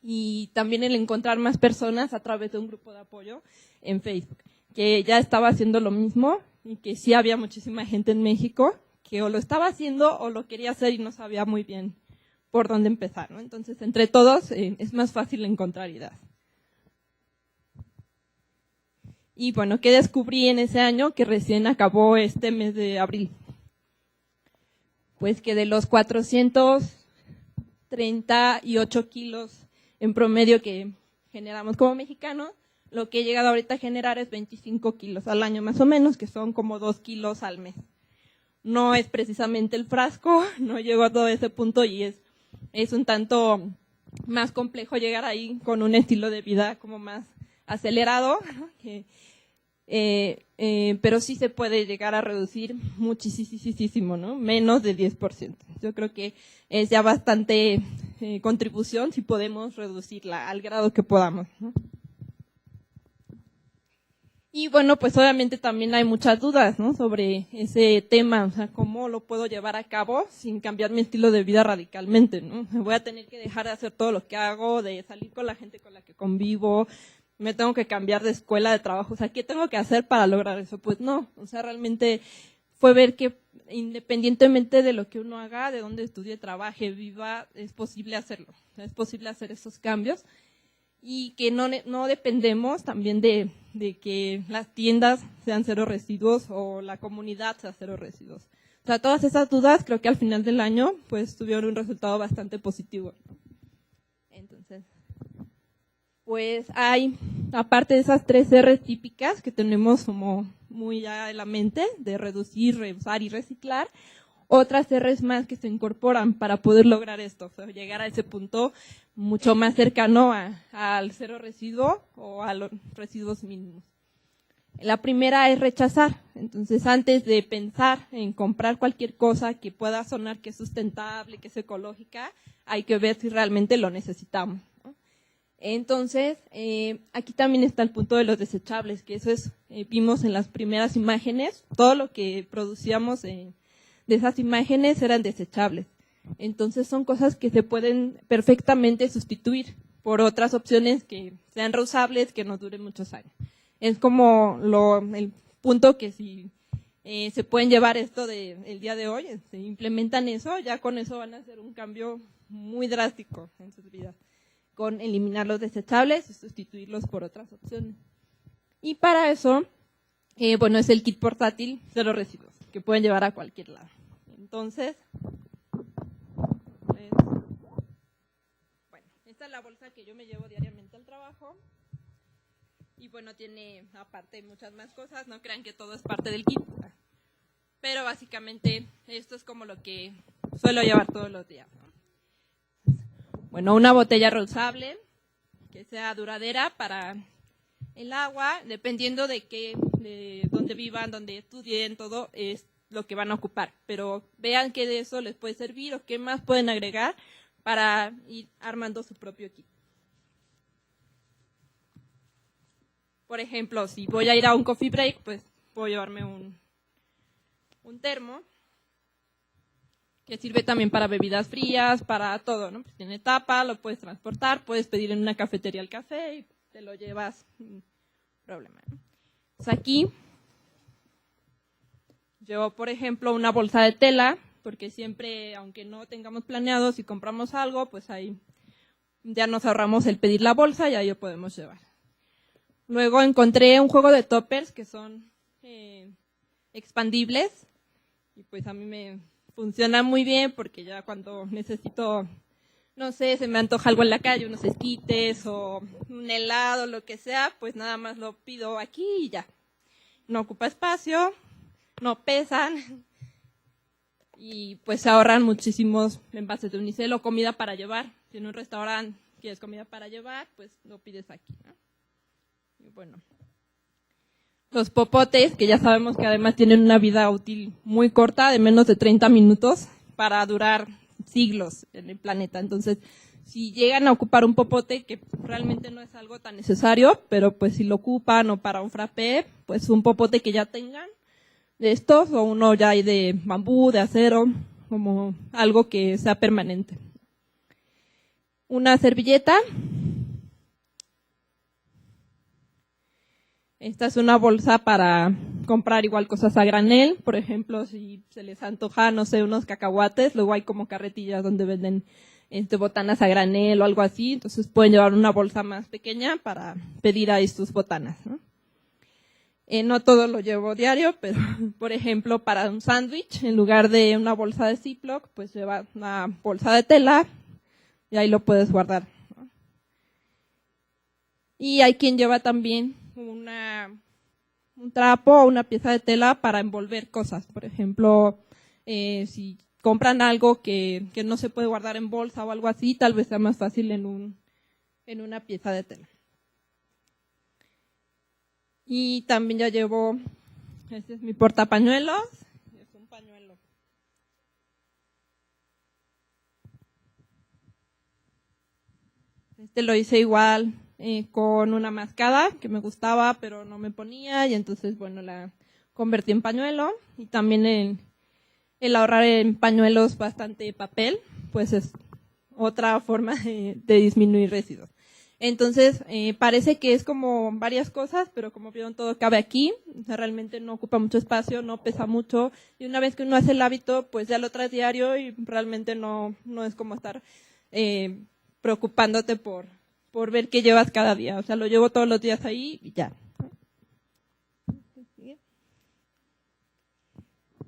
y también el encontrar más personas a través de un grupo de apoyo en Facebook, que ya estaba haciendo lo mismo y que sí había muchísima gente en México que o lo estaba haciendo o lo quería hacer y no sabía muy bien por dónde empezar, ¿no? Entonces, entre todos es más fácil encontrar ideas. Y bueno, ¿qué descubrí en ese año que recién acabó este mes de abril? Pues que de los 438 kilos en promedio que generamos como mexicanos, lo que he llegado ahorita a generar es 25 kilos al año más o menos, que son como 2 kilos al mes. No es precisamente el frasco, no llego a todo ese punto y es un tanto más complejo llegar ahí con un estilo de vida como más acelerado, ¿no? Pero sí se puede llegar a reducir muchísimo, ¿no? Menos del 10%. Yo creo que es ya bastante contribución si podemos reducirla al grado que podamos, ¿no? Y bueno, pues obviamente también hay muchas dudas, ¿no? Sobre ese tema, o sea, cómo lo puedo llevar a cabo sin cambiar mi estilo de vida radicalmente, ¿no? Me voy a tener que dejar de hacer todo lo que hago, de salir con la gente con la que convivo, me tengo que cambiar de escuela, de trabajo, o sea, ¿qué tengo que hacer para lograr eso? Pues no, o sea, realmente fue ver que independientemente de lo que uno haga, de dónde estudie, trabaje, viva, es posible hacerlo, o sea, es posible hacer esos cambios. Y que no dependemos también de que las tiendas sean cero residuos o la comunidad sea cero residuos. O sea, todas esas dudas creo que al final del año pues tuvieron un resultado bastante positivo. Entonces, pues hay, aparte de esas 3 R típicas que tenemos como muy ya en la mente, de reducir, reusar y reciclar, otras R's más que se incorporan para poder lograr esto, o sea, llegar a ese punto mucho más cercano al cero residuo o a los residuos mínimos. La primera es rechazar. Entonces, antes de pensar en comprar cualquier cosa que pueda sonar que es sustentable, que es ecológica, hay que ver si realmente lo necesitamos, ¿no? Entonces, aquí también está el punto de los desechables, que eso es, vimos en las primeras imágenes, todo lo que producíamos de esas imágenes eran desechables. Entonces son cosas que se pueden perfectamente sustituir por otras opciones que sean reusables, que nos duren muchos años. Es como el punto que si se pueden llevar esto del día de hoy, se implementan eso, ya con eso van a hacer un cambio muy drástico en sus vidas, con eliminar los desechables y sustituirlos por otras opciones. Y para eso, bueno, es el kit portátil cero residuos, que pueden llevar a cualquier lado. Entonces, bueno, esta es la bolsa que yo me llevo diariamente al trabajo. Y bueno, tiene aparte muchas más cosas, no crean que todo es parte del kit. Pero básicamente esto es como lo que suelo llevar todos los días, ¿no? Bueno, una botella reusable, que sea duradera para el agua, dependiendo de dónde vivan, dónde estudien, todo es lo que van a ocupar, pero vean que de eso les puede servir o qué más pueden agregar para ir armando su propio kit. Por ejemplo, si voy a ir a un coffee break, pues puedo llevarme un termo, que sirve también para bebidas frías, para todo, ¿no? Pues tiene tapa, lo puedes transportar, puedes pedir en una cafetería el café y te lo llevas sin problema, ¿no? Pues aquí llevo, por ejemplo, una bolsa de tela, porque siempre, aunque no tengamos planeado, si compramos algo, pues ahí ya nos ahorramos el pedir la bolsa y ahí lo podemos llevar. Luego encontré un juego de toppers que son expandibles y pues a mí me funciona muy bien porque ya cuando necesito, no sé, se me antoja algo en la calle, unos esquites o un helado, lo que sea, pues nada más lo pido aquí y ya. No ocupa espacio, no pesan y pues se ahorran muchísimos envases de unicel o comida para llevar. Si en un restaurante quieres comida para llevar, pues lo pides aquí, ¿no? Y bueno, los popotes, que ya sabemos que además tienen una vida útil muy corta, de menos de 30 minutos, para durar siglos en el planeta. Entonces, si llegan a ocupar un popote, que realmente no es algo tan necesario, pero pues si lo ocupan o para un frappé, pues un popote que ya tengan de estos, o uno ya hay de bambú, de acero, como algo que sea permanente. Una servilleta. Esta es una bolsa para comprar igual cosas a granel, por ejemplo, si se les antoja, no sé, unos cacahuates, luego hay como carretillas donde venden botanas a granel o algo así, entonces pueden llevar una bolsa más pequeña para pedir ahí sus botanas, ¿no? No todo lo llevo diario, pero por ejemplo, para un sándwich, en lugar de una bolsa de Ziploc, pues lleva una bolsa de tela y ahí lo puedes guardar, ¿no? Y hay quien lleva también un trapo o una pieza de tela para envolver cosas. Por ejemplo, si compran algo que no se puede guardar en bolsa o algo así, tal vez sea más fácil en una pieza de tela. Y también ya llevo, este es mi portapañuelos, es un pañuelo. Este lo hice igual con una mascada que me gustaba, pero no me ponía, y entonces, bueno, la convertí en pañuelo. Y también el ahorrar en pañuelos bastante papel, pues es otra forma de disminuir residuos. Entonces, parece que es como varias cosas, pero como vieron, todo cabe aquí. O sea, realmente no ocupa mucho espacio, no pesa mucho. Y una vez que uno hace el hábito, pues ya lo traes diario y realmente no es como estar preocupándote por ver qué llevas cada día. O sea, lo llevo todos los días ahí y ya.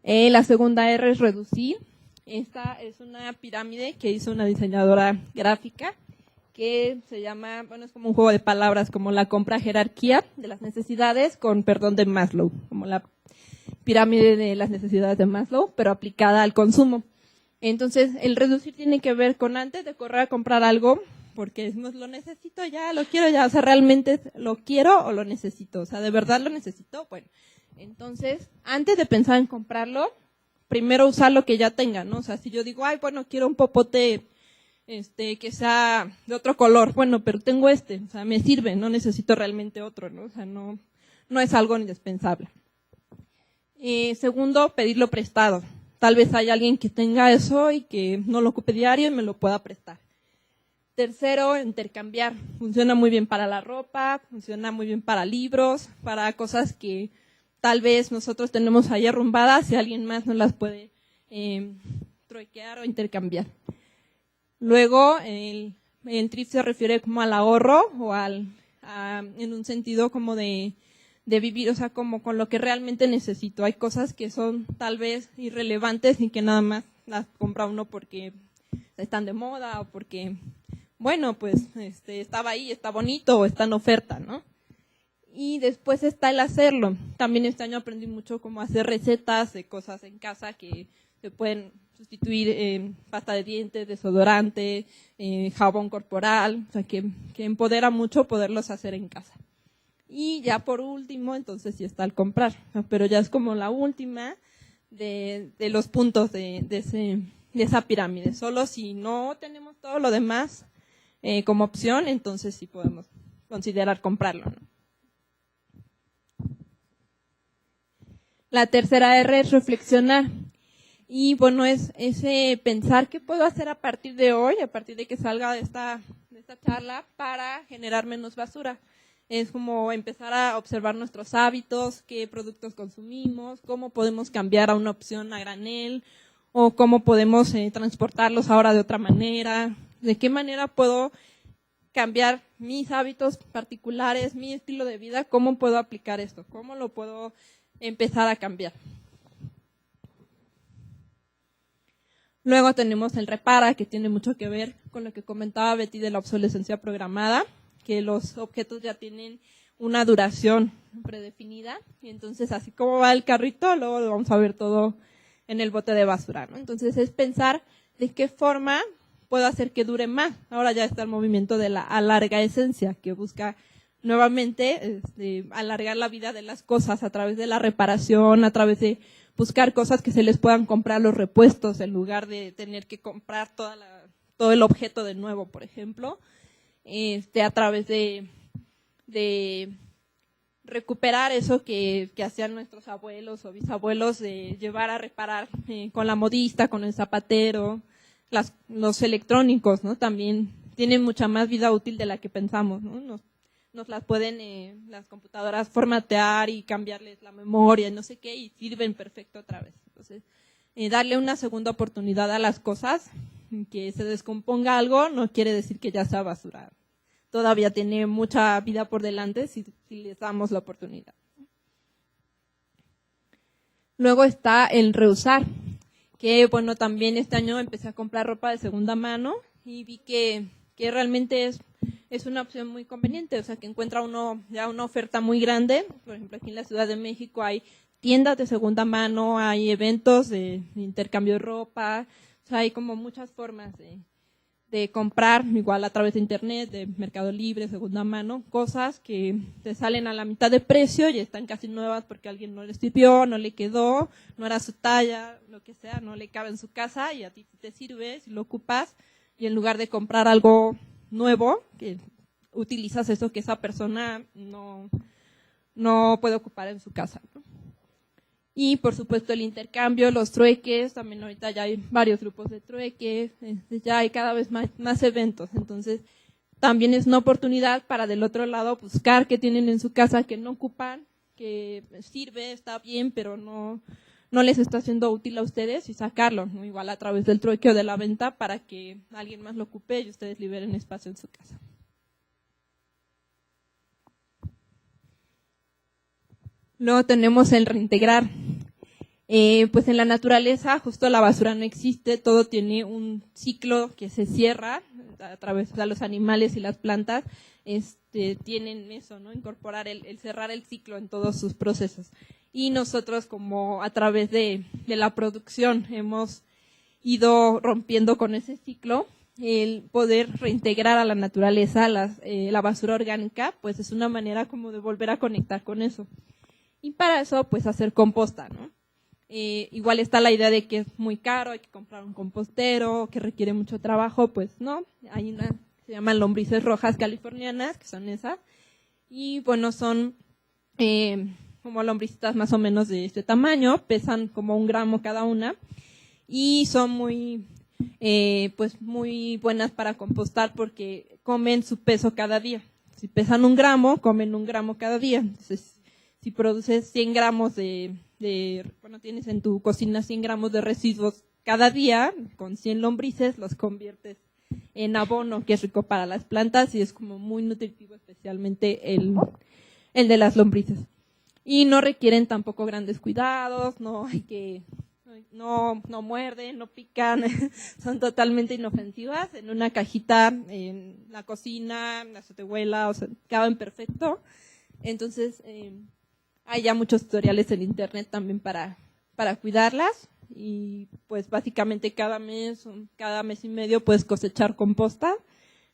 La segunda R es reducir. Esta es una pirámide que hizo una diseñadora gráfica que se llama, bueno, es como un juego de palabras, como la compra jerarquía de las necesidades con perdón de Maslow, como la pirámide de las necesidades de Maslow, pero aplicada al consumo. Entonces, el reducir tiene que ver con antes de correr a comprar algo, porque decimos, lo necesito ya, lo quiero ya, o sea, realmente lo quiero o lo necesito, o sea, ¿de verdad lo necesito? Bueno, entonces, antes de pensar en comprarlo, primero usar lo que ya tenga, ¿no? O sea, si yo digo, ay, bueno, quiero un popote que sea de otro color, bueno, pero tengo o sea, me sirve, no necesito realmente otro, ¿no? O sea, no es algo indispensable. Segundo, pedirlo prestado. Tal vez haya alguien que tenga eso y que no lo ocupe diario y me lo pueda prestar. Tercero, intercambiar. Funciona muy bien para la ropa, funciona muy bien para libros, para cosas que tal vez nosotros tenemos ahí arrumbadas y alguien más nos las puede truequear o intercambiar. Luego, el thrift se refiere como al ahorro o en un sentido como de vivir, o sea, como con lo que realmente necesito. Hay cosas que son tal vez irrelevantes y que nada más las compra uno porque están de moda o porque, bueno, pues estaba ahí, está bonito o está en oferta, ¿no? Y después está el hacerlo. También este año aprendí mucho cómo hacer recetas de cosas en casa que se pueden sustituir pasta de dientes, desodorante, jabón corporal, o sea, que empodera mucho poderlos hacer en casa. Y ya por último, entonces sí está el comprar, pero ya es como la última de los puntos de esa pirámide. Solo si no tenemos todo lo demás como opción, entonces sí podemos considerar comprarlo, ¿no? La tercera R es reflexionar. Y bueno, es ese pensar qué puedo hacer a partir de hoy, a partir de que salga de esta charla, para generar menos basura. Es como empezar a observar nuestros hábitos, qué productos consumimos, cómo podemos cambiar a una opción a granel, o cómo podemos transportarlos ahora de otra manera, de qué manera puedo cambiar mis hábitos particulares, mi estilo de vida, cómo puedo aplicar esto, cómo lo puedo empezar a cambiar. Luego tenemos el repara, que tiene mucho que ver con lo que comentaba Betty de la obsolescencia programada, que los objetos ya tienen una duración predefinida, y entonces así como va el carrito, luego lo vamos a ver todo en el bote de basura, ¿no? Entonces es pensar de qué forma puedo hacer que dure más. Ahora ya está el movimiento de la alarga esencia, que busca nuevamente alargar la vida de las cosas a través de la reparación, a través de buscar cosas que se les puedan comprar los repuestos en lugar de tener que comprar todo el objeto de nuevo, por ejemplo, a través de recuperar eso que hacían nuestros abuelos o bisabuelos, de llevar a reparar con la modista, con el zapatero. Los electrónicos, ¿no? También tienen mucha más vida útil de la que pensamos, ¿no? Nos las pueden las computadoras formatear y cambiarles la memoria, no sé qué, y sirven perfecto otra vez. Entonces, darle una segunda oportunidad a las cosas, que se descomponga algo no quiere decir que ya sea basura. Todavía tiene mucha vida por delante si les damos la oportunidad. Luego está el reusar, que bueno, también este año empecé a comprar ropa de segunda mano y vi que realmente es una opción muy conveniente, o sea, que encuentra uno ya una oferta muy grande. Por ejemplo, aquí en la Ciudad de México hay tiendas de segunda mano, hay eventos de intercambio de ropa, o sea, hay como muchas formas de comprar, igual a través de internet, de Mercado Libre, segunda mano, cosas que te salen a la mitad de precio y están casi nuevas porque a alguien no le sirvió, no le quedó, no era su talla, lo que sea, no le cabe en su casa y a ti te sirve si lo ocupas, y en lugar de comprar algo nuevo, que utilizas eso que esa persona no puede ocupar en su casa, ¿no? Y por supuesto el intercambio, los trueques, también ahorita ya hay varios grupos de trueques, ya hay cada vez más eventos, entonces también es una oportunidad para del otro lado buscar qué tienen en su casa que no ocupan, que sirve, está bien, pero no les está siendo útil a ustedes y sacarlo, ¿no? Igual a través del trueque o de la venta para que alguien más lo ocupe y ustedes liberen espacio en su casa. Luego tenemos el reintegrar. Pues en la naturaleza justo la basura no existe, todo tiene un ciclo que se cierra a través de los animales y las plantas, tienen eso, ¿no? Incorporar el cerrar el ciclo en todos sus procesos. Y nosotros como a través de la producción hemos ido rompiendo con ese ciclo, el poder reintegrar a la naturaleza la basura orgánica, pues es una manera como de volver a conectar con eso. Y para eso, pues hacer composta, ¿no? Igual está la idea de que es muy caro, hay que comprar un compostero, que requiere mucho trabajo, pues no. Hay una que se llaman lombrices rojas californianas, que son esas. Y bueno, son como lombricitas más o menos de este tamaño, pesan como 1 gramo cada una. Y son muy buenas para compostar porque comen su peso cada día. Si pesan 1 gramo, comen 1 gramo cada día. Entonces, si produces 100 gramos tienes en tu cocina 100 gramos de residuos cada día, con 100 lombrices los conviertes en abono, que es rico para las plantas y es como muy nutritivo, especialmente el de las lombrices. Y no requieren tampoco grandes cuidados, no muerden, no pican, son totalmente inofensivas. En una cajita en la cocina, en la azotehuela, o sea, caben perfecto. Entonces, hay ya muchos tutoriales en internet también para cuidarlas y pues básicamente cada mes y medio puedes cosechar composta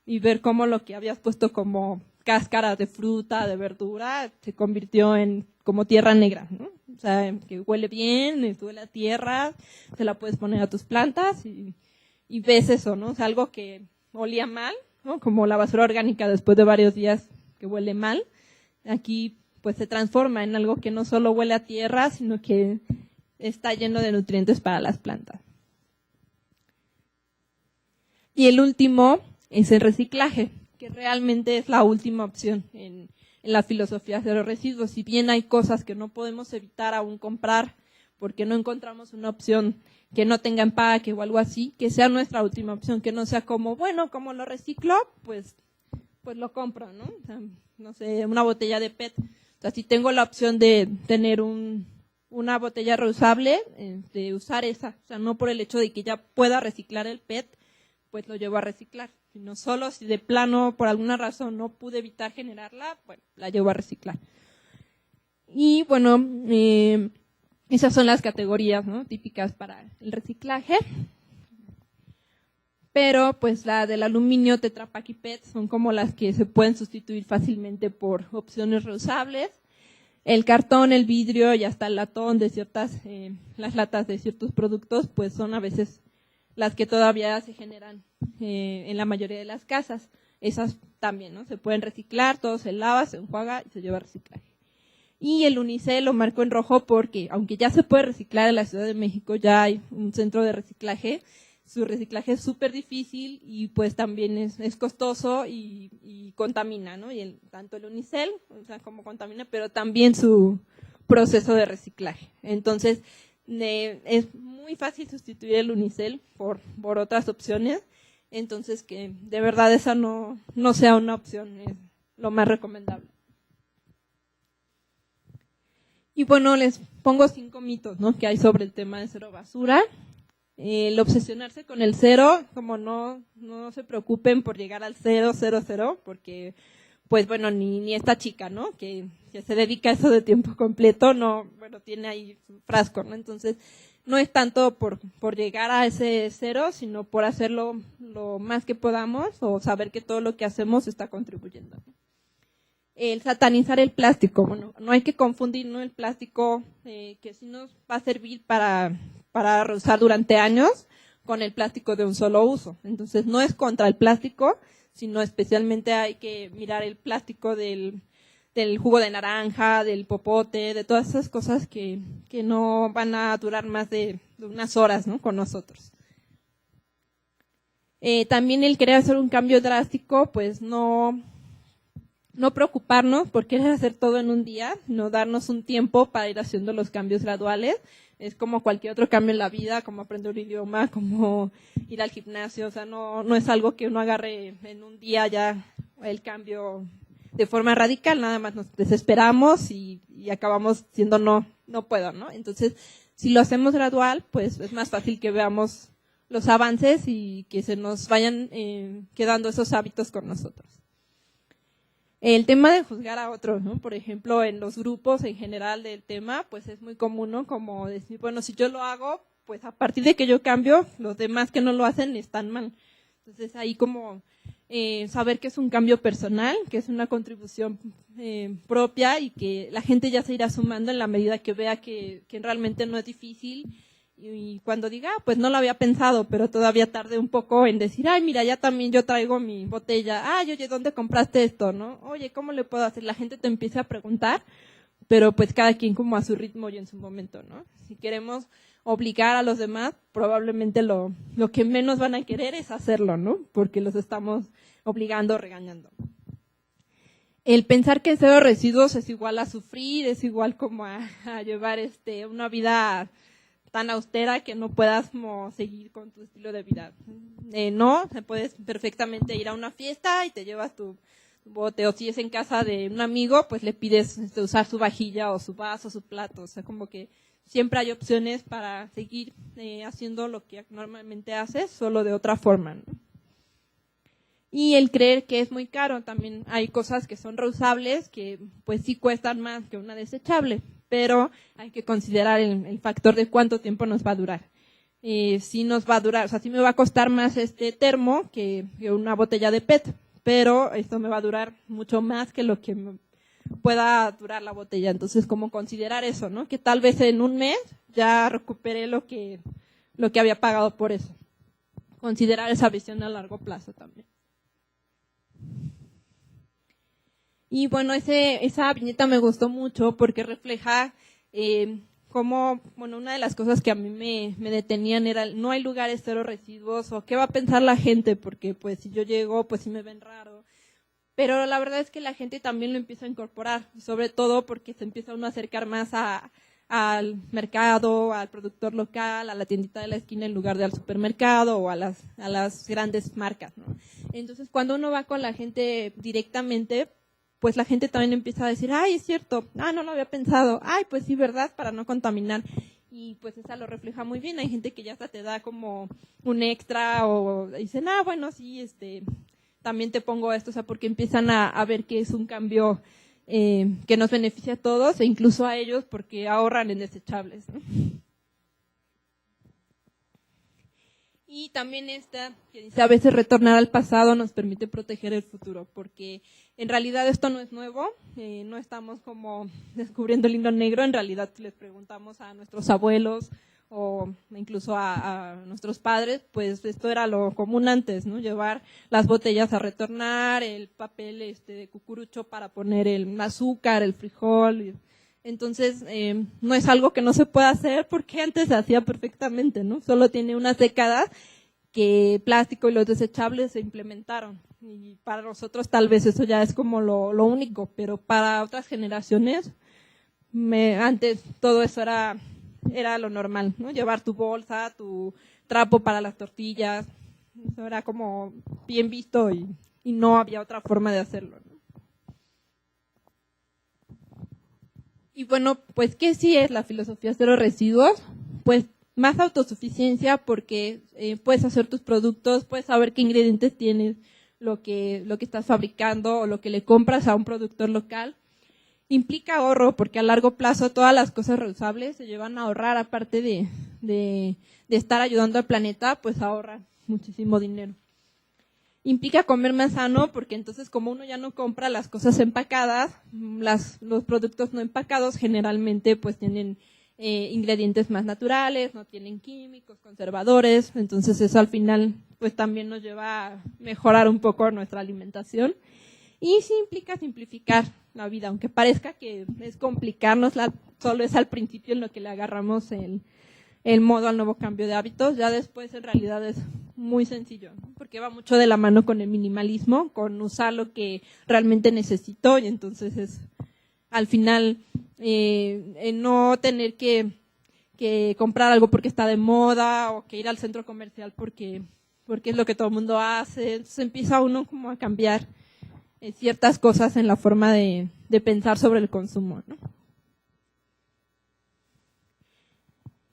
y ver cómo lo que habías puesto como cáscaras de fruta, de verdura, se convirtió en como tierra negra, ¿no? O sea, que huele bien, huele a tierra, se la puedes poner a tus plantas y ves eso, ¿no? O sea, algo que olía mal, ¿no? Como la basura orgánica después de varios días que huele mal, aquí pues se transforma en algo que no solo huele a tierra, sino que está lleno de nutrientes para las plantas. Y el último es el reciclaje, que realmente es la última opción en la filosofía cero residuos. Si bien hay cosas que no podemos evitar aún comprar porque no encontramos una opción que no tenga empaque o algo así, que sea nuestra última opción, que no sea como, bueno, como lo reciclo, pues lo compro, ¿no? O sea, no sé, una botella de PET. O sea, si tengo la opción de tener una botella reusable, de usar esa, o sea, no por el hecho de que ya pueda reciclar el PET, pues lo llevo a reciclar, sino solo si de plano por alguna razón no pude evitar generarla, bueno, la llevo a reciclar. Y bueno, esas son las categorías, ¿no? Típicas para el reciclaje. Pero pues la del aluminio, Tetra Pak y PET son como las que se pueden sustituir fácilmente por opciones reusables. El cartón, el vidrio y hasta el latón de las latas de ciertos productos, pues son a veces las que todavía se generan en la mayoría de las casas. Esas también, ¿no? Se pueden reciclar, todo se lava, se enjuaga y se lleva a reciclaje. Y el unicel lo marco en rojo porque, aunque ya se puede reciclar en la Ciudad de México, ya hay un centro de reciclaje, su reciclaje es súper difícil y pues también es costoso y contamina, ¿no? Y tanto el unicel, o sea, como contamina, pero también su proceso de reciclaje. Entonces, es muy fácil sustituir el unicel por otras opciones, entonces que de verdad esa no sea una opción, es lo más recomendable. Y bueno, les pongo 5 mitos, ¿no? Que hay sobre el tema de cero basura. El obsesionarse con el cero, como no se preocupen por llegar al 0, porque pues bueno, ni esta chica, ¿no? Que se dedica a eso de tiempo completo, tiene ahí su frasco, ¿no? Entonces, no es tanto por llegar a ese 0, sino por hacerlo lo más que podamos o saber que todo lo que hacemos está contribuyendo, ¿no? El satanizar el plástico, bueno, no hay que confundir, ¿no? El plástico que sí nos va a servir para reusar durante años con el plástico de un solo uso. Entonces, no es contra el plástico, sino especialmente hay que mirar el plástico del jugo de naranja, del popote, de todas esas cosas que no van a durar más de unas horas, ¿no?, con nosotros. También el querer hacer un cambio drástico, pues no preocuparnos por querer hacer todo en un día, no darnos un tiempo para ir haciendo los cambios graduales. Es como cualquier otro cambio en la vida, como aprender un idioma, como ir al gimnasio, o sea, no es algo que uno agarre en un día ya el cambio de forma radical, nada más nos desesperamos y acabamos diciendo no puedo, ¿no? Entonces, si lo hacemos gradual, pues es más fácil que veamos los avances y que se nos vayan quedando esos hábitos con nosotros. El tema de juzgar a otros, ¿no? Por ejemplo, en los grupos en general del tema, pues es muy común, ¿no?, como decir, bueno, si yo lo hago, pues a partir de que yo cambio, los demás que no lo hacen están mal. Entonces ahí como saber que es un cambio personal, que es una contribución propia y que la gente ya se irá sumando en la medida que vea que realmente no es difícil. Y cuando diga, pues no lo había pensado, pero todavía tardé un poco en decir, ay, mira, ya también yo traigo mi botella. Ay, oye, ¿dónde compraste esto, no? Oye, ¿cómo le puedo hacer? La gente te empieza a preguntar, pero pues cada quien como a su ritmo y en su momento, ¿no? Si queremos obligar a los demás, probablemente lo que menos van a querer es hacerlo, ¿no? Porque los estamos obligando o regañando. El pensar que cero residuos es igual a sufrir, es igual como a llevar una vida tan austera que no puedas como seguir con tu estilo de vida. No, puedes perfectamente ir a una fiesta y te llevas tu bote, o si es en casa de un amigo, pues le pides usar su vajilla o su vaso, su plato, o sea, como que siempre hay opciones para seguir haciendo lo que normalmente haces, solo de otra forma, ¿no? Y el creer que es muy caro, también hay cosas que son reusables que pues sí cuestan más que una desechable, pero hay que considerar el factor de cuánto tiempo nos va a durar. Si nos va a durar, o sea, sí me va a costar más este termo que una botella de PET, pero esto me va a durar mucho más que lo que pueda durar la botella. Entonces, como considerar eso, ¿no? Que tal vez en un mes ya recuperé lo que había pagado por eso. Considerar esa visión a largo plazo también. Y bueno, esa viñeta me gustó mucho porque refleja cómo, bueno, una de las cosas que a mí me detenían era no hay lugares cero residuos o qué va a pensar la gente, porque pues si yo llego, pues sí me ven raro. Pero la verdad es que la gente también lo empieza a incorporar, sobre todo porque se empieza uno a acercar más al mercado, al productor local, a la tiendita de la esquina en lugar de al supermercado o a las grandes marcas, ¿no? Entonces, cuando uno va con la gente directamente, pues la gente también empieza a decir, ay, es cierto, no lo había pensado, ay, pues sí, ¿verdad?, para no contaminar. Y pues esa lo refleja muy bien. Hay gente que ya hasta te da como un extra o dicen, bueno, sí, también te pongo esto, o sea, porque empiezan a ver que es un cambio que nos beneficia a todos e incluso a ellos porque ahorran en desechables, ¿no? Y también esta, que dice, a veces retornar al pasado nos permite proteger el futuro, porque en realidad esto no es nuevo, no estamos como descubriendo el hilo negro, en realidad si les preguntamos a nuestros abuelos o incluso a nuestros padres, pues esto era lo común antes, ¿no? Llevar las botellas a retornar, el papel de cucurucho para poner el azúcar, el frijol. Entonces, no es algo que no se pueda hacer porque antes se hacía perfectamente, ¿no? Solo tiene unas décadas que plástico y los desechables se implementaron. Y para nosotros tal vez eso ya es como lo único, pero para otras generaciones, antes todo eso era lo normal, ¿no? Llevar tu bolsa, tu trapo para las tortillas, eso era como bien visto y no había otra forma de hacerlo, ¿no? Y bueno, pues, ¿qué sí es la filosofía cero residuos? Pues más autosuficiencia porque puedes hacer tus productos, puedes saber qué ingredientes tienes, lo que estás fabricando o lo que le compras a un productor local. Implica ahorro porque a largo plazo todas las cosas reusables se llevan a ahorrar, aparte de estar ayudando al planeta, pues ahorran muchísimo dinero. Implica comer más sano porque entonces como uno ya no compra las cosas empacadas, los productos no empacados generalmente pues tienen ingredientes más naturales, no tienen químicos, conservadores, entonces eso al final pues también nos lleva a mejorar un poco nuestra alimentación. Y sí implica simplificar la vida, aunque parezca que es complicarnosla, solo es al principio en lo que le agarramos el modo al nuevo cambio de hábitos, ya después en realidad es muy sencillo, ¿no? Porque va mucho de la mano con el minimalismo, con usar lo que realmente necesito, y entonces es al final no tener que comprar algo porque está de moda o que ir al centro comercial porque es lo que todo el mundo hace, entonces empieza uno como a cambiar ciertas cosas en la forma de pensar sobre el consumo, ¿no?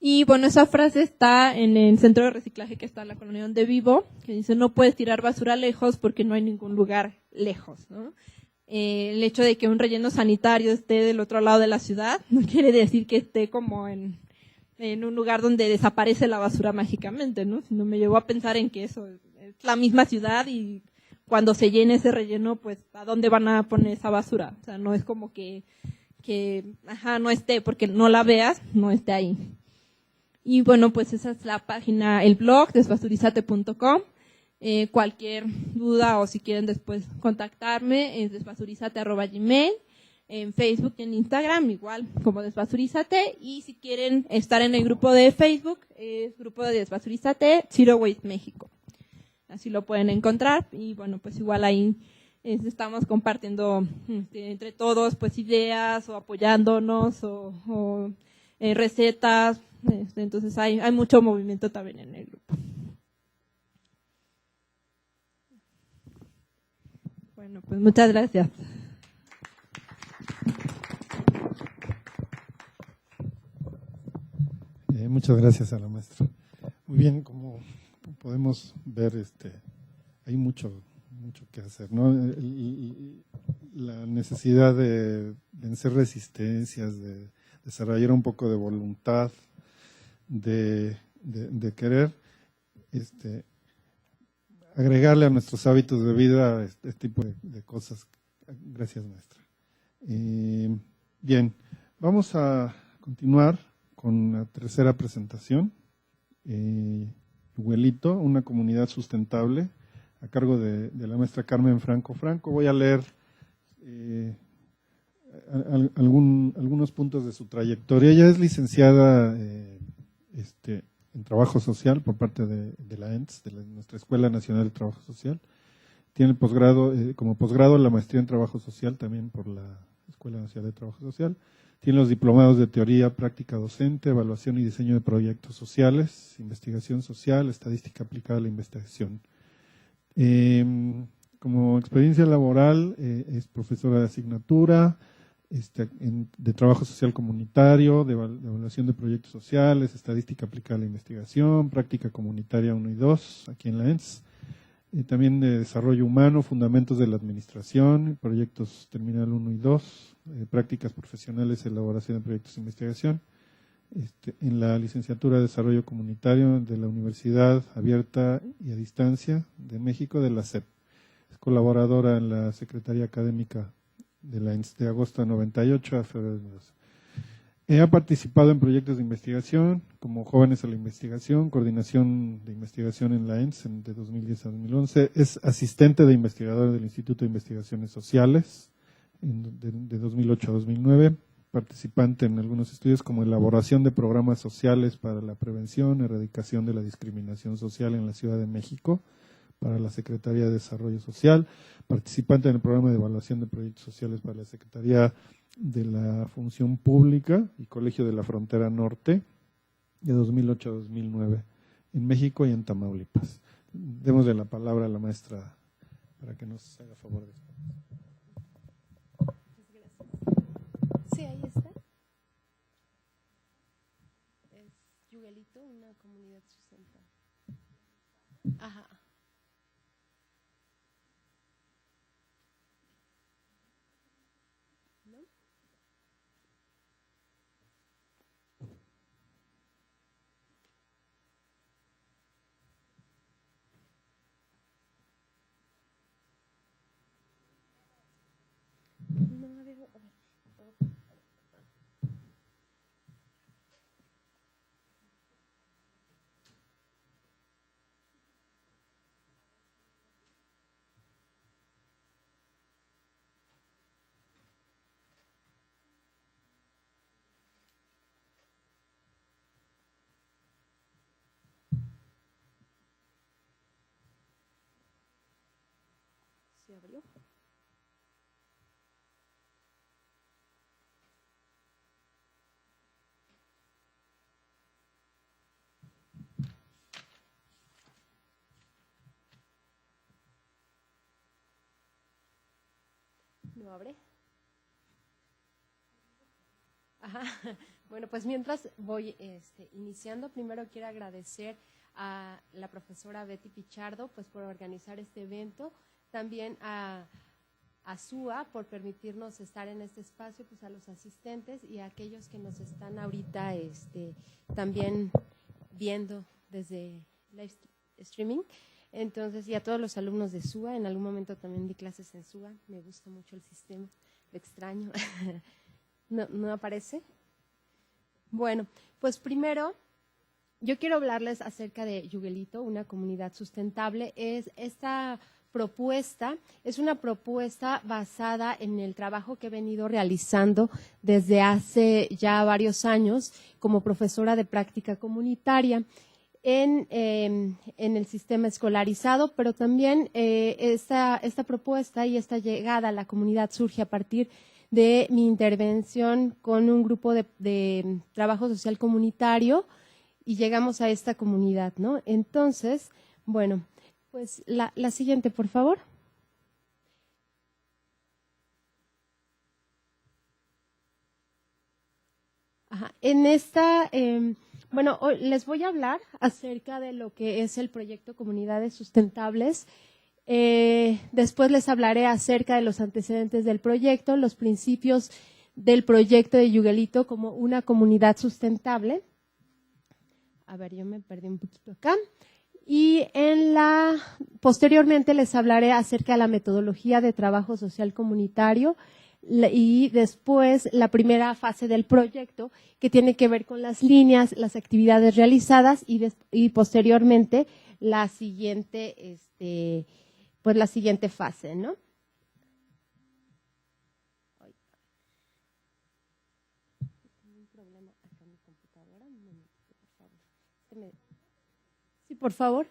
Y bueno, esa frase está en el centro de reciclaje que está en la colonia donde vivo, que dice: no puedes tirar basura lejos porque no hay ningún lugar lejos, ¿no? El hecho de que un relleno sanitario esté del otro lado de la ciudad no quiere decir que esté como en un lugar donde desaparece la basura mágicamente, ¿no? Sino me llevó a pensar en que eso es la misma ciudad y cuando se llene ese relleno, pues, ¿a dónde van a poner esa basura? O sea, no es como que no esté, porque no la veas, no esté ahí. Y bueno, pues esa es la página, el blog, desbasurizate.com. Cualquier duda o si quieren después contactarme, es desbasurizate@gmail. En Facebook y en Instagram, igual como Desbasurízate. Y si quieren estar en el grupo de Facebook, es grupo de Desbasurízate, Zero Waste México. Así lo pueden encontrar y bueno, pues igual ahí estamos compartiendo entre todos pues ideas o apoyándonos o recetas, entonces hay mucho movimiento también en el grupo. Bueno, pues muchas gracias. Muchas gracias a la maestra. Muy bien, como podemos ver, hay mucho que hacer, ¿no? La necesidad de vencer resistencias, de desarrollar un poco de voluntad, de querer agregarle a nuestros hábitos de vida este tipo de cosas. Gracias, maestra. Bien, vamos a continuar con la tercera presentación. Huelito, una comunidad sustentable, a cargo de la maestra Carmen Franco Franco. Voy a leer algunos puntos de su trayectoria. Ella es licenciada en Trabajo Social por parte de la ENTS, de nuestra Escuela Nacional de Trabajo Social. Tiene el posgrado, como posgrado la maestría en Trabajo Social también por la Escuela Nacional de Trabajo Social. Tiene los diplomados de Teoría, Práctica Docente, Evaluación y Diseño de Proyectos Sociales, Investigación Social, Estadística Aplicada a la Investigación. Como experiencia laboral, es profesora de asignatura, de Trabajo Social Comunitario, de Evaluación de Proyectos Sociales, Estadística Aplicada a la Investigación, Práctica Comunitaria 1 y 2, aquí en la ENS. También de Desarrollo Humano, Fundamentos de la Administración, Proyectos Terminal 1 y 2, Prácticas Profesionales, Elaboración de Proyectos de Investigación. En la Licenciatura de Desarrollo Comunitario de la Universidad Abierta y a Distancia de México, de la SEP. Es colaboradora en la Secretaría Académica de la ENS de agosto de 98 a febrero de 2012. Ha participado en proyectos de investigación como Jóvenes a la Investigación, Coordinación de Investigación en la ENS de 2010 a 2011. Es asistente de investigador del Instituto de Investigaciones Sociales de 2008 a 2009. Participante en algunos estudios como elaboración de programas sociales para la prevención y erradicación de la discriminación social en la Ciudad de México para la Secretaría de Desarrollo Social. Participante en el programa de evaluación de proyectos sociales para la Secretaría de la Función Pública y Colegio de la Frontera Norte de 2008 a 2009 en México y en Tamaulipas. Démosle la palabra a la maestra para que nos haga favor de esto. Sí, ahí está. Es Yuguelito, una comunidad sustentable. Ajá. ¿No? No, a ver. se abrió. ¿No abre? Ajá. Bueno, pues mientras voy iniciando, primero quiero agradecer a la profesora Betty Pichardo pues por organizar este evento, también a SUA por permitirnos estar en este espacio, pues a los asistentes y a aquellos que nos están ahorita también viendo desde live streaming. Entonces, y a todos los alumnos de SUA, en algún momento también di clases en SUA, me gusta mucho el sistema, lo extraño. ¿No aparece? Bueno, pues primero yo quiero hablarles acerca de Yuguelito, una comunidad sustentable. Esta propuesta es una propuesta basada en el trabajo que he venido realizando desde hace ya varios años como profesora de práctica comunitaria en el sistema escolarizado, pero también esta propuesta y esta llegada a la comunidad surge a partir de mi intervención con un grupo de trabajo social comunitario y llegamos a esta comunidad, ¿no? Entonces, bueno, pues la siguiente, por favor. Ajá. En esta, bueno, hoy les voy a hablar acerca de lo que es el proyecto Comunidades Sustentables. Después les hablaré acerca de los antecedentes del proyecto, los principios del proyecto de Yuguelito como una comunidad sustentable. A ver, yo me perdí un poquito acá. Y posteriormente les hablaré acerca de la metodología de trabajo social comunitario y después la primera fase del proyecto que tiene que ver con las líneas, las actividades realizadas y posteriormente la siguiente pues la siguiente fase, ¿no? Tengo un problema acá en mi computadora. Un momentito, por favor. Sí, por favor.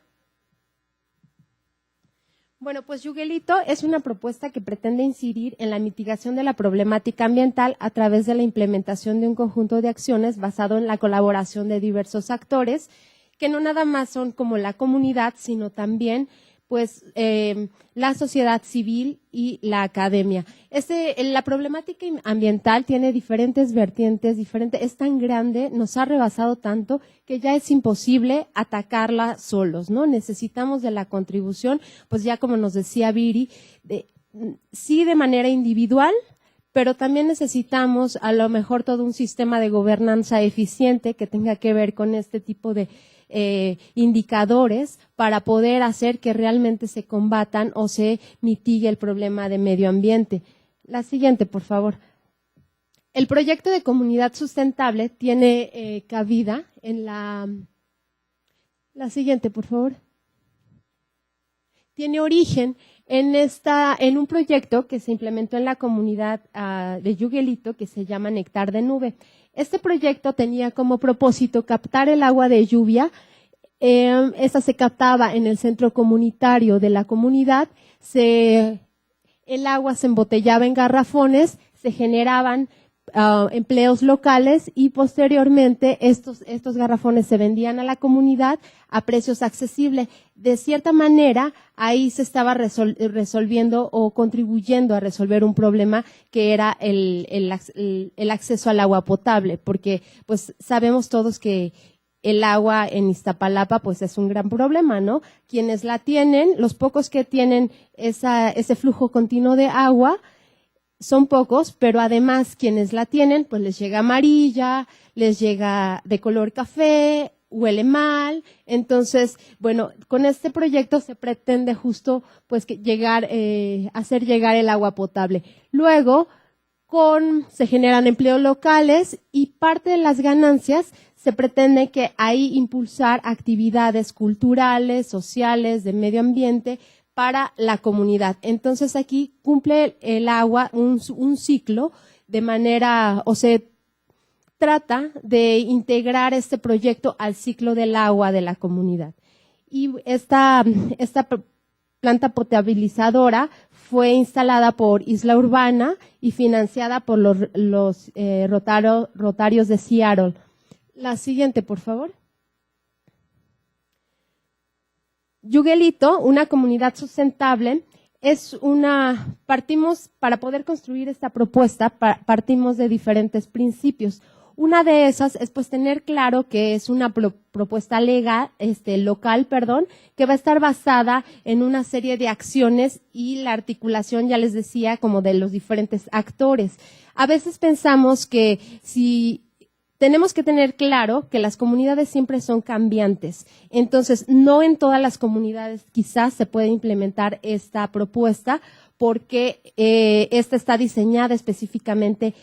Bueno, pues Yuguelito es una propuesta que pretende incidir en la mitigación de la problemática ambiental a través de la implementación de un conjunto de acciones basado en la colaboración de diversos actores, que no nada más son como la comunidad, sino también pues la sociedad civil y la academia. La problemática ambiental tiene diferentes vertientes, es tan grande, nos ha rebasado tanto que ya es imposible atacarla solos, ¿no? Necesitamos de la contribución, pues ya como nos decía Viri, sí de manera individual, pero también necesitamos a lo mejor todo un sistema de gobernanza eficiente que tenga que ver con este tipo de indicadores para poder hacer que realmente se combatan o se mitigue el problema de medio ambiente. La siguiente, por favor. El proyecto de comunidad sustentable tiene cabida en la siguiente, por favor. Tiene origen en un proyecto que se implementó en la comunidad de Yuguelito que se llama Néctar de Nube. Este proyecto tenía como propósito captar el agua de lluvia. Esta se captaba en el centro comunitario de la comunidad. El agua se embotellaba en garrafones, se generaban empleos locales y posteriormente estos garrafones se vendían a la comunidad a precios accesibles. De cierta manera, ahí se estaba resolviendo o contribuyendo a resolver un problema que era el acceso al agua potable, porque pues sabemos todos que el agua en Iztapalapa pues es un gran problema, ¿no? Quienes la tienen, los pocos que tienen ese flujo continuo de agua, son pocos, pero además quienes la tienen, pues les llega amarilla, les llega de color café, huele mal. Entonces, bueno, con este proyecto se pretende justo pues hacer llegar el agua potable. Luego, se generan empleos locales y parte de las ganancias se pretende que ahí impulsar actividades culturales, sociales, de medio ambiente, para la comunidad. Entonces aquí cumple el agua un ciclo de manera, o se trata de integrar este proyecto al ciclo del agua de la comunidad. Y esta planta potabilizadora fue instalada por Isla Urbana y financiada por los Rotarios de Seattle. La siguiente, por favor. Yuguelito, una comunidad sustentable, partimos, para poder construir esta propuesta, partimos de diferentes principios. Una de esas es pues tener claro que es una propuesta local, que va a estar basada en una serie de acciones y la articulación, ya les decía, como de los diferentes actores. A veces pensamos que tenemos que tener claro que las comunidades siempre son cambiantes. Entonces, no en todas las comunidades quizás se puede implementar esta propuesta porque esta está diseñada específicamente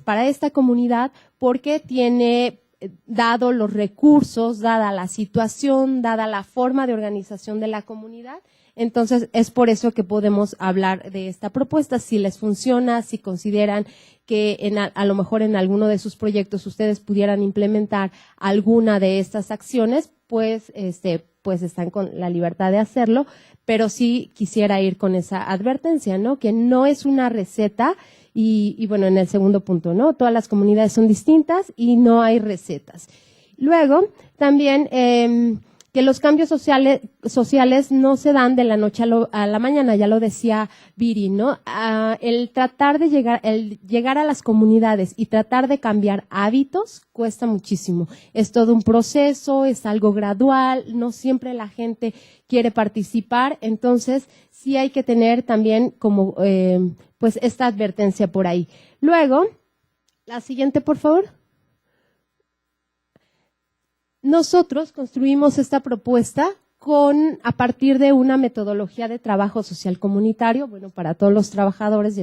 para esta comunidad porque tiene, dado los recursos, dada la situación, dada la forma de organización de la comunidad. Entonces, es por eso que podemos hablar de esta propuesta, si les funciona, si consideran que a lo mejor en alguno de sus proyectos ustedes pudieran implementar alguna de estas acciones, pues están con la libertad de hacerlo, pero sí quisiera ir con esa advertencia, ¿no? Que no es una receta y bueno, en el segundo punto, ¿no? Todas las comunidades son distintas y no hay recetas. Luego, también que los cambios sociales no se dan de la noche a la mañana, ya lo decía Viri, ¿no? El tratar de llegar a las comunidades y tratar de cambiar hábitos cuesta muchísimo. Es todo un proceso, es algo gradual, no siempre la gente quiere participar, entonces sí hay que tener también como pues esta advertencia por ahí. Luego, la siguiente, por favor. Nosotros construimos esta propuesta a partir de una metodología de trabajo social comunitario. Bueno, para todos los trabajadores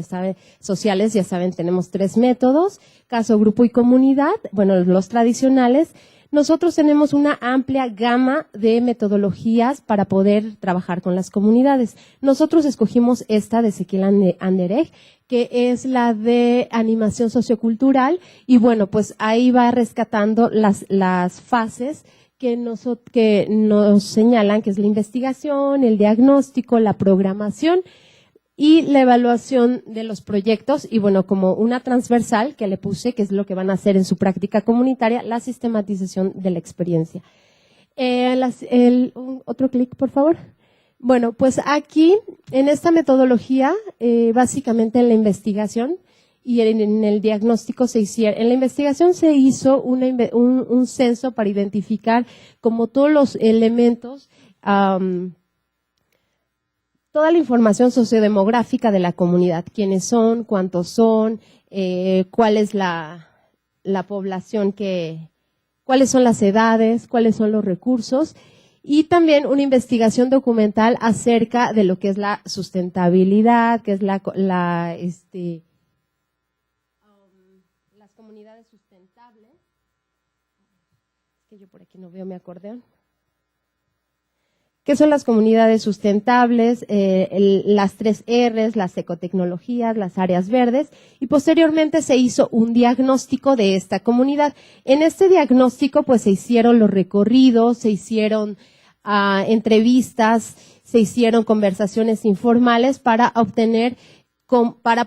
sociales, ya saben, tenemos 3 métodos, caso, grupo y comunidad, bueno, los tradicionales. Nosotros tenemos una amplia gama de metodologías para poder trabajar con las comunidades. Nosotros escogimos esta de Ezequiel Anderegg, que es la de animación sociocultural, y bueno, pues ahí va rescatando las fases que nos señalan, que es la investigación, el diagnóstico, la programación y la evaluación de los proyectos, y bueno, como una transversal que le puse, que es lo que van a hacer en su práctica comunitaria, la sistematización de la experiencia. Otro clic, por favor. Bueno, pues aquí, en esta metodología, básicamente en la investigación y en el diagnóstico en la investigación se hizo un censo para identificar como todos los elementos, toda la información sociodemográfica de la comunidad, quiénes son, cuántos son, cuál es la población cuáles son las edades, cuáles son los recursos, y también una investigación documental acerca de lo que es la sustentabilidad, que es las comunidades sustentables. Es que yo por aquí no veo mi acordeón. ¿Qué son las comunidades sustentables? Las 3 R's, las ecotecnologías, las áreas verdes, y posteriormente se hizo un diagnóstico de esta comunidad. En este diagnóstico pues se hicieron los recorridos, se hicieron entrevistas, se hicieron conversaciones informales para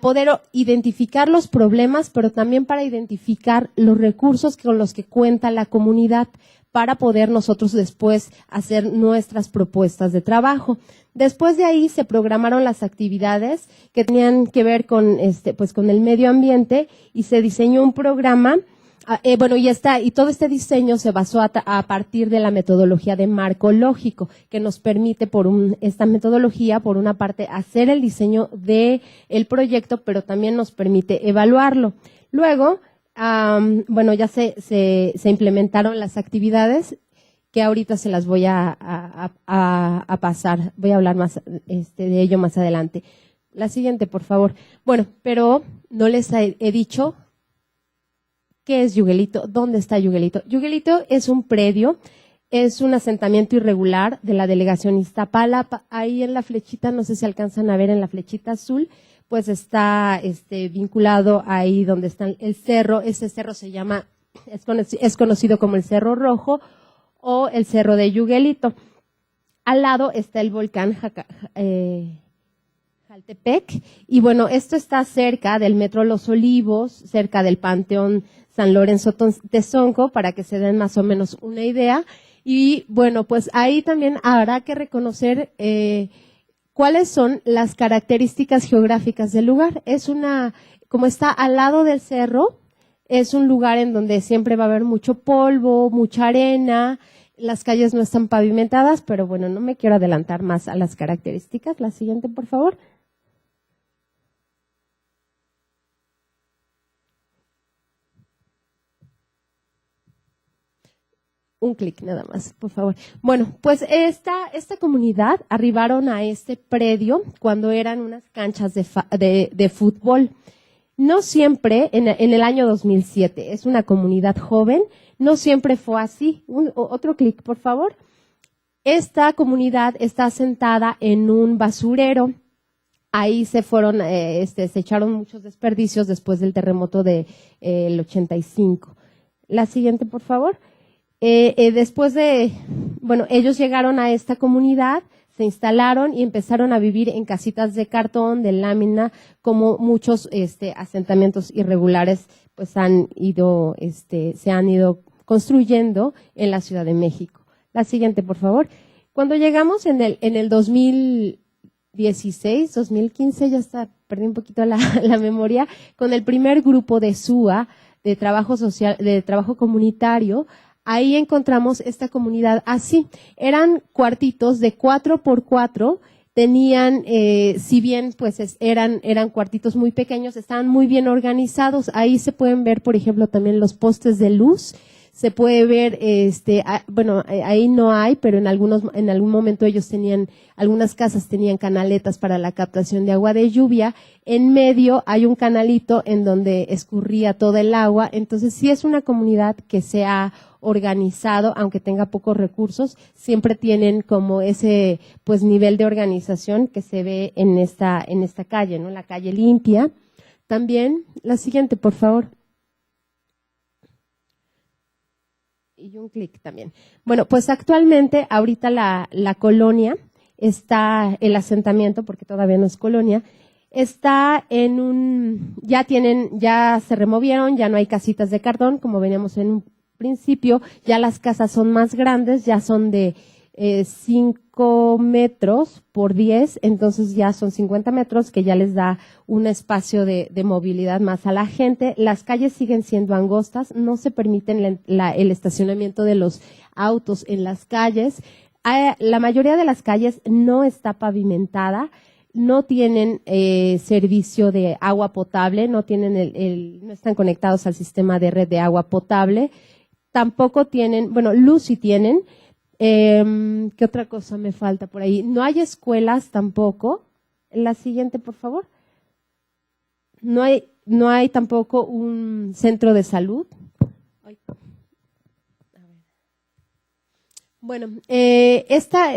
poder identificar los problemas, pero también para identificar los recursos con los que cuenta la comunidad, para poder nosotros después hacer nuestras propuestas de trabajo. Después de ahí se programaron las actividades que tenían que ver con con el medio ambiente, y se diseñó un programa. Y todo este diseño se basó a partir de la metodología de marco lógico, que nos permite esta metodología, por una parte, hacer el diseño del proyecto, pero también nos permite evaluarlo. Luego, ya se implementaron las actividades, que ahorita se las voy a pasar. Voy a hablar más de ello más adelante. La siguiente, por favor. Bueno, pero no les he dicho qué es Yuguelito, dónde está Yuguelito. Yuguelito es un predio, es un asentamiento irregular de la delegación Iztapalapa. Ahí en la flechita, no sé si alcanzan a ver en la flechita azul, pues está vinculado ahí donde está el cerro. Ese cerro es conocido como el Cerro Rojo o el Cerro de Yuguelito. al lado está el volcán Jaltepec, y bueno, esto está cerca del Metro Los Olivos, cerca del Panteón San Lorenzo Tezonco, para que se den más o menos una idea. Y bueno, pues ahí también habrá que reconocer cuáles son las características geográficas del lugar. Como está al lado del cerro, es un lugar en donde siempre va a haber mucho polvo, mucha arena. Las calles no están pavimentadas, pero bueno, no me quiero adelantar más a las características. La siguiente, por favor. Un clic nada más, por favor. Bueno, pues esta comunidad arribaron a este predio cuando eran unas canchas de fútbol. No siempre, en el año 2007, es una comunidad joven, no siempre fue así. Otro clic, por favor. Esta comunidad está asentada en un basurero. Ahí se echaron muchos desperdicios después del terremoto del 85. La siguiente, por favor. Ellos llegaron a esta comunidad, se instalaron y empezaron a vivir en casitas de cartón, de lámina, como muchos asentamientos irregulares pues se han ido construyendo en la Ciudad de México. La siguiente, por favor. Cuando llegamos en el 2016, 2015, ya está, perdí un poquito la memoria, con el primer grupo de SUA, de trabajo social, de trabajo comunitario. Ahí encontramos esta comunidad así. Eran cuartitos de 4x4, tenían, si bien pues eran cuartitos muy pequeños, estaban muy bien organizados. Ahí se pueden ver, por ejemplo, también los postes de luz. Se puede ver, ahí no hay, pero en algún momento algunas casas tenían canaletas para la captación de agua de lluvia. En medio hay un canalito en donde escurría todo el agua. Entonces sí es una comunidad que se ha organizado, aunque tenga pocos recursos, siempre tienen como ese pues nivel de organización que se ve en esta calle, ¿no? La calle limpia. También, la siguiente, por favor. Y un clic también. Bueno, pues actualmente, ahorita la colonia está, el asentamiento, porque todavía no es colonia, está ya se removieron, ya no hay casitas de cartón, como veníamos en un principio, ya las casas son más grandes, ya son de 5 metros por 10, entonces ya son 50 metros, que ya les da un espacio de movilidad más a la gente. Las calles siguen siendo angostas, no se permiten el estacionamiento de los autos en las calles. La mayoría de las calles no está pavimentada, no tienen servicio de agua potable, no están conectados al sistema de red de agua potable. Tampoco tienen, luz sí tienen. ¿Qué otra cosa me falta por ahí? No hay escuelas tampoco. La siguiente, por favor. No hay tampoco un centro de salud. Bueno, esta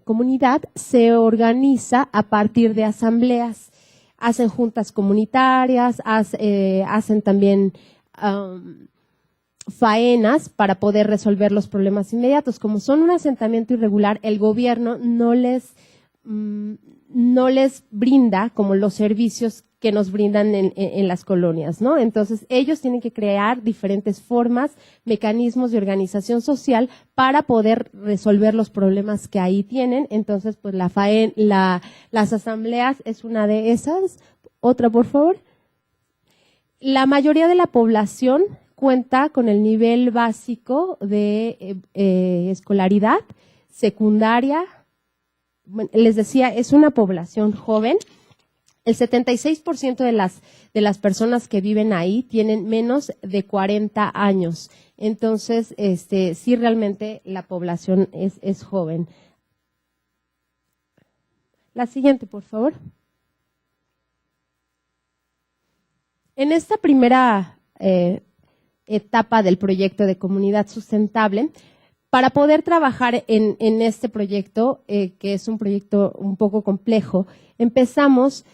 comunidad se organiza a partir de asambleas. Hacen juntas comunitarias, hacen también faenas para poder resolver los problemas inmediatos. Como son un asentamiento irregular, el gobierno no les brinda como los servicios que nos brindan en las colonias, ¿no? Entonces, ellos tienen que crear diferentes formas, mecanismos de organización social para poder resolver los problemas que ahí tienen. Entonces, pues las asambleas es una de esas. Otra, por favor. La mayoría de la población cuenta con el nivel básico de escolaridad, secundaria. Bueno, les decía, es una población joven. El 76% de las personas que viven ahí tienen menos de 40 años. Entonces, sí, realmente la población es joven. La siguiente, por favor. En esta primera etapa del proyecto de comunidad sustentable, para poder trabajar en este proyecto, que es un proyecto un poco complejo, empezamos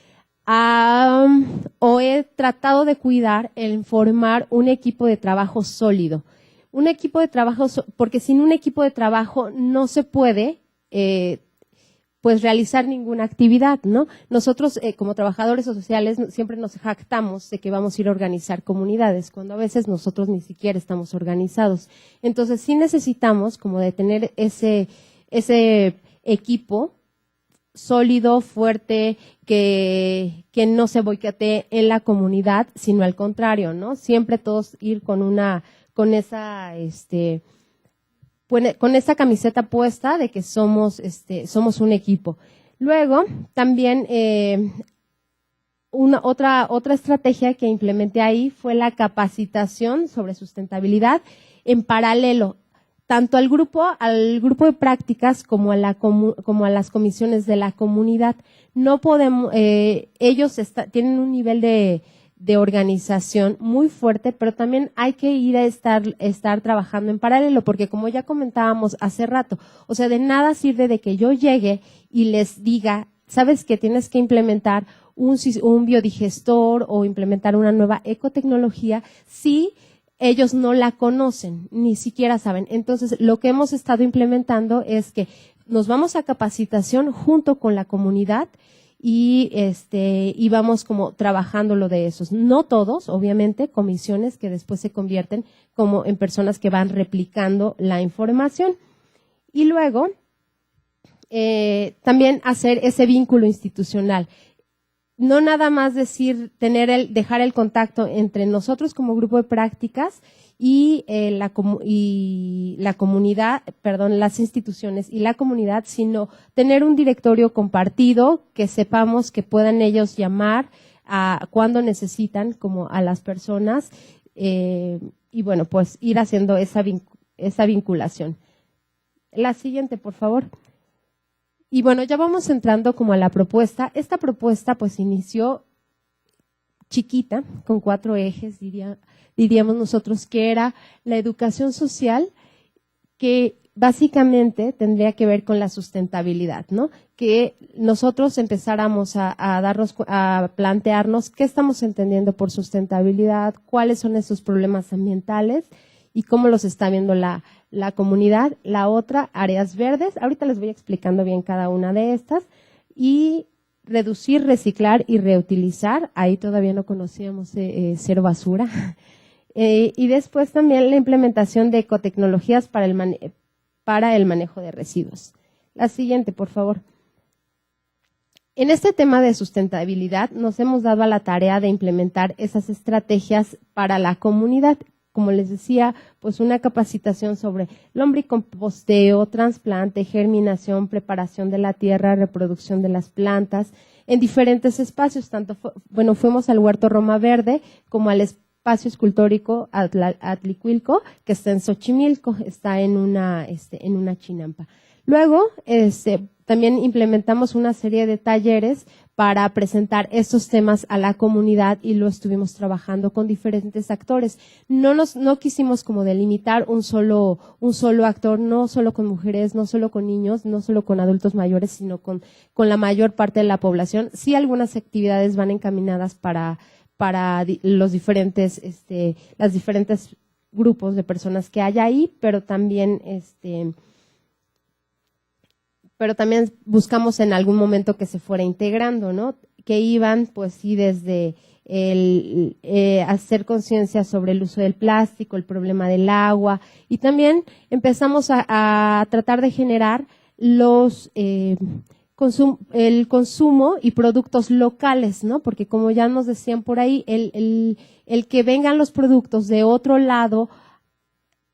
he tratado de cuidar el formar un equipo de trabajo sólido. Un equipo de trabajo, porque sin un equipo de trabajo no se puede pues realizar ninguna actividad, ¿no? Nosotros como trabajadores sociales siempre nos jactamos de que vamos a ir a organizar comunidades, cuando a veces nosotros ni siquiera estamos organizados. Entonces sí necesitamos como de tener ese equipo sólido, fuerte, que no se boicotee en la comunidad, sino al contrario, ¿no? Siempre todos ir con esa camiseta puesta de que somos un equipo. Luego, también otra estrategia que implementé ahí fue la capacitación sobre sustentabilidad en paralelo, tanto al grupo de prácticas como a las comisiones de la comunidad. No podemos, ellos tienen un nivel de organización muy fuerte, pero también hay que ir a estar trabajando en paralelo, porque como ya comentábamos hace rato, o sea, de nada sirve de que yo llegue y les diga, sabes que tienes que implementar un biodigestor o implementar una nueva ecotecnología si ellos no la conocen, ni siquiera saben. Entonces, lo que hemos estado implementando es que nos vamos a capacitación junto con la comunidad y vamos como trabajando lo de esos. No todos, obviamente, comisiones que después se convierten como en personas que van replicando la información. Y luego, también hacer ese vínculo institucional. No nada más dejar el contacto entre nosotros como grupo de prácticas y la comunidad, las instituciones y la comunidad, sino tener un directorio compartido que sepamos que puedan ellos llamar a cuando necesitan como a las personas y bueno, pues ir haciendo esa vinculación. La siguiente, por favor. Y bueno, ya vamos entrando como a la propuesta. Esta propuesta pues inició chiquita, con 4 ejes, diríamos nosotros, que era la educación social, que básicamente tendría que ver con la sustentabilidad, ¿no? Que nosotros empezáramos a plantearnos qué estamos entendiendo por sustentabilidad, cuáles son esos problemas ambientales y cómo los está viendo la comunidad. La otra, áreas verdes. Ahorita les voy explicando bien cada una de estas. Y reducir, reciclar y reutilizar. Ahí todavía no conocíamos cero basura. Y después también la implementación de ecotecnologías para el manejo de residuos. La siguiente, por favor. En este tema de sustentabilidad nos hemos dado a la tarea de implementar esas estrategias para la comunidad. Como les decía, pues una capacitación sobre lombricomposteo, trasplante, germinación, preparación de la tierra, reproducción de las plantas, en diferentes espacios, fuimos al Huerto Roma Verde como al espacio escultórico Atlicuilco, que está en Xochimilco, está en una chinampa. Luego, también implementamos una serie de talleres para presentar estos temas a la comunidad y lo estuvimos trabajando con diferentes actores. No quisimos como delimitar un solo actor, no solo con mujeres, no solo con niños, no solo con adultos mayores, sino con la mayor parte de la población. Sí, algunas actividades van encaminadas para los diferentes grupos de personas que hay ahí, pero también buscamos en algún momento que se fuera integrando, ¿no? Que iban, pues sí, desde hacer conciencia sobre el uso del plástico, el problema del agua, y también empezamos a tratar de generar el consumo y productos locales, ¿no? Porque como ya nos decían por ahí, el que vengan los productos de otro lado,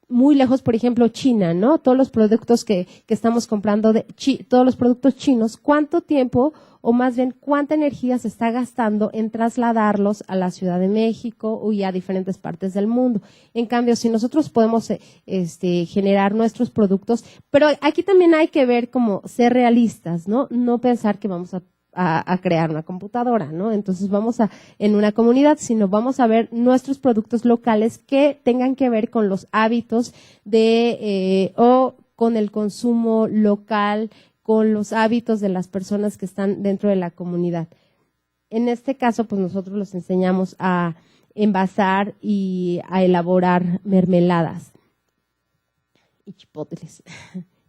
muy lejos, por ejemplo, China, ¿no? Todos los productos que estamos comprando, todos los productos chinos, ¿cuánto tiempo o más bien cuánta energía se está gastando en trasladarlos a la Ciudad de México y a diferentes partes del mundo? En cambio, si nosotros podemos generar nuestros productos, pero aquí también hay que ver como ser realistas, ¿no? No pensar que vamos a crear una computadora, ¿no? Entonces en una comunidad, sino vamos a ver nuestros productos locales que tengan que ver con los hábitos o con el consumo local, con los hábitos de las personas que están dentro de la comunidad. En este caso, pues nosotros los enseñamos a envasar y a elaborar mermeladas. y chipotles,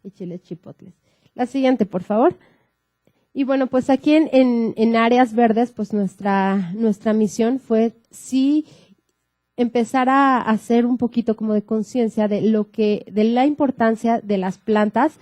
y chiles chipotles. La siguiente, por favor. Y bueno, pues aquí en áreas verdes, pues nuestra misión fue sí empezar a hacer un poquito como de conciencia de de la importancia de las plantas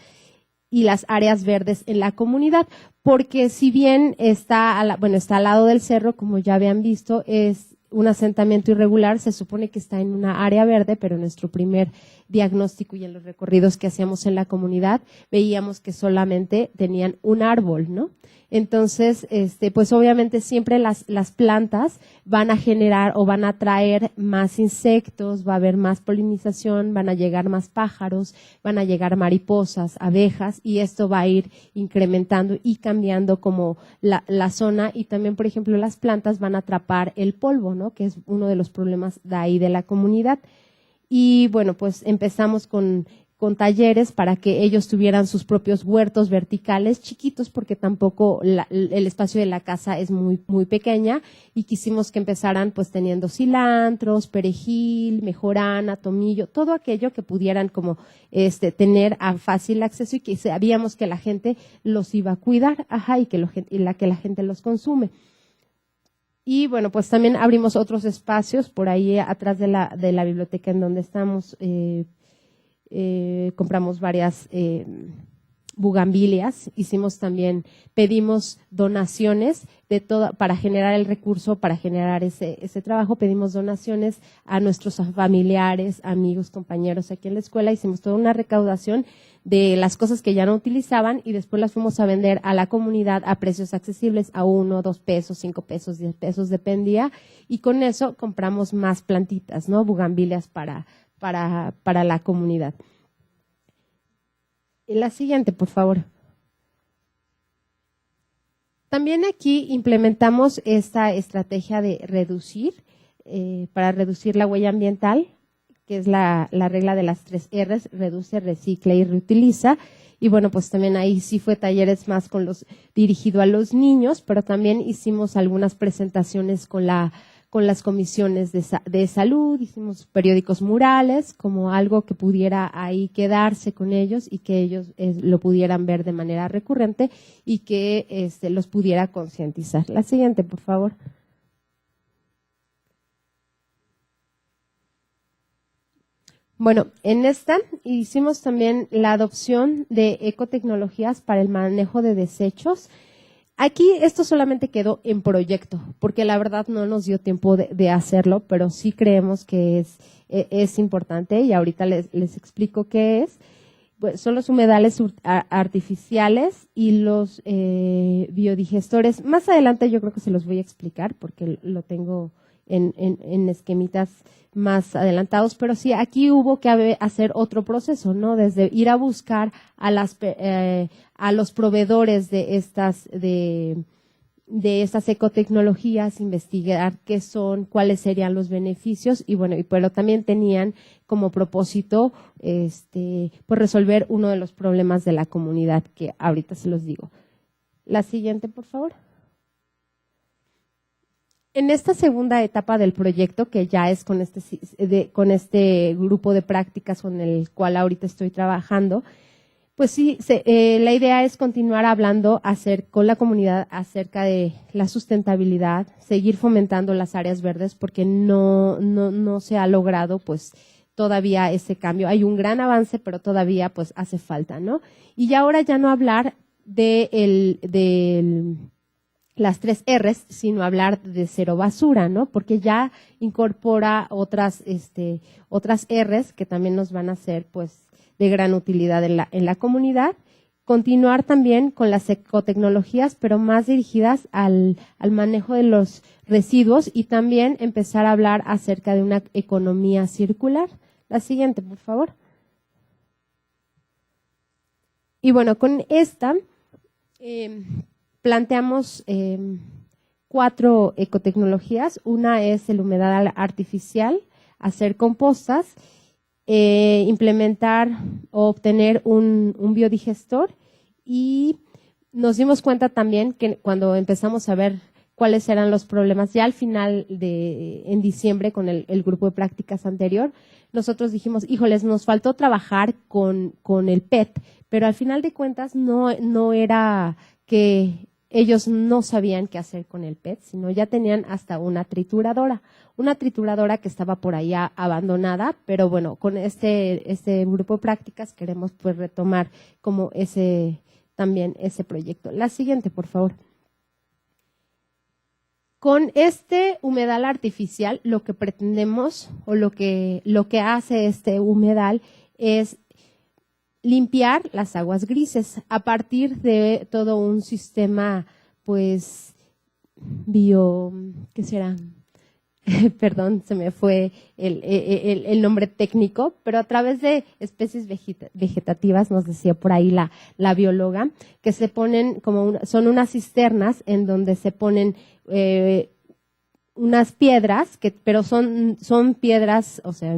y las áreas verdes en la comunidad, porque si bien está al lado del cerro, como ya habían visto, es un asentamiento irregular, se supone que está en una área verde, pero en nuestro primer diagnóstico y en los recorridos que hacíamos en la comunidad, veíamos que solamente tenían un árbol, ¿no? Entonces, pues obviamente siempre las plantas van a generar o van a atraer más insectos, va a haber más polinización, van a llegar más pájaros, van a llegar mariposas, abejas, y esto va a ir incrementando y cambiando como la zona, y también, por ejemplo, las plantas van a atrapar el polvo, ¿no? Que es uno de los problemas de ahí de la comunidad. Y bueno, pues empezamos con talleres para que ellos tuvieran sus propios huertos verticales chiquitos, porque tampoco el espacio de la casa es muy, muy pequeña, y quisimos que empezaran pues teniendo cilantros, perejil, mejorana, tomillo, todo aquello que pudieran como tener a fácil acceso y que sabíamos que la gente los iba a cuidar, y que la gente los consume. Y bueno, pues también abrimos otros espacios por ahí atrás de la biblioteca en donde estamos. Compramos varias bugambilias, pedimos donaciones para generar el recurso, para generar ese trabajo, pedimos donaciones a nuestros familiares, amigos, compañeros aquí en la escuela, hicimos toda una recaudación de las cosas que ya no utilizaban y después las fuimos a vender a la comunidad a precios accesibles, a 1, 2 pesos, 5 pesos, 10 pesos, dependía, y con eso compramos más plantitas, ¿no? Bugambilias para la comunidad. La siguiente, por favor. También aquí implementamos esta estrategia de reducir, para reducir la huella ambiental, que es la regla de las 3 R's, reduce, recicla y reutiliza. Y bueno, pues también ahí sí fue talleres más dirigido a los niños, pero también hicimos algunas presentaciones con las comisiones de salud, hicimos periódicos murales como algo que pudiera ahí quedarse con ellos y que ellos lo pudieran ver de manera recurrente y que los pudiera concientizar. La siguiente, por favor. Bueno, en esta hicimos también la adopción de ecotecnologías para el manejo de desechos. Aquí esto solamente quedó en proyecto, porque la verdad no nos dio tiempo de hacerlo, pero sí creemos que es importante y ahorita les explico qué es. Pues son los humedales artificiales y los biodigestores. Más adelante yo creo que se los voy a explicar porque lo tengo en esquemitas más adelantados, pero sí, aquí hubo que hacer otro proceso, ¿no? Desde ir a buscar a los proveedores de estas ecotecnologías, investigar qué son, cuáles serían los beneficios y bueno, pero también tenían como propósito pues resolver uno de los problemas de la comunidad que ahorita se los digo. La siguiente, por favor. En esta segunda etapa del proyecto, que ya es con este grupo de prácticas con el cual ahorita estoy trabajando, pues sí, la idea es continuar hablando con la comunidad acerca de la sustentabilidad, seguir fomentando las áreas verdes porque no se ha logrado pues todavía ese cambio. Hay un gran avance, pero todavía pues hace falta, ¿no? Y ahora ya no hablar de las 3 R's, sino hablar de cero basura, ¿no? Porque ya incorpora otras R's que también nos van a ser, pues, de gran utilidad en la comunidad. Continuar también con las ecotecnologías, pero más dirigidas al manejo de los residuos y también empezar a hablar acerca de una economía circular. La siguiente, por favor. Y bueno, con esta planteamos 4 ecotecnologías. Una es el humedal artificial, hacer compostas, implementar o obtener un biodigestor y nos dimos cuenta también que cuando empezamos a ver cuáles eran los problemas. Ya al final en diciembre, con el grupo de prácticas anterior, nosotros dijimos, híjoles, nos faltó trabajar con el PET, pero al final de cuentas no era que ellos no sabían qué hacer con el PET, sino ya tenían hasta una trituradora que estaba por ahí abandonada, pero bueno, con este grupo de prácticas queremos pues retomar como también ese proyecto. La siguiente, por favor. Con este humedal artificial, lo que pretendemos o lo que hace este humedal es limpiar las aguas grises a partir de todo un sistema, pues, ¿qué será? Perdón, se me fue el nombre técnico, pero a través de especies vegetativas, nos decía por ahí la bióloga, que se ponen son unas cisternas en donde se ponen unas piedras, pero son piedras, o sea,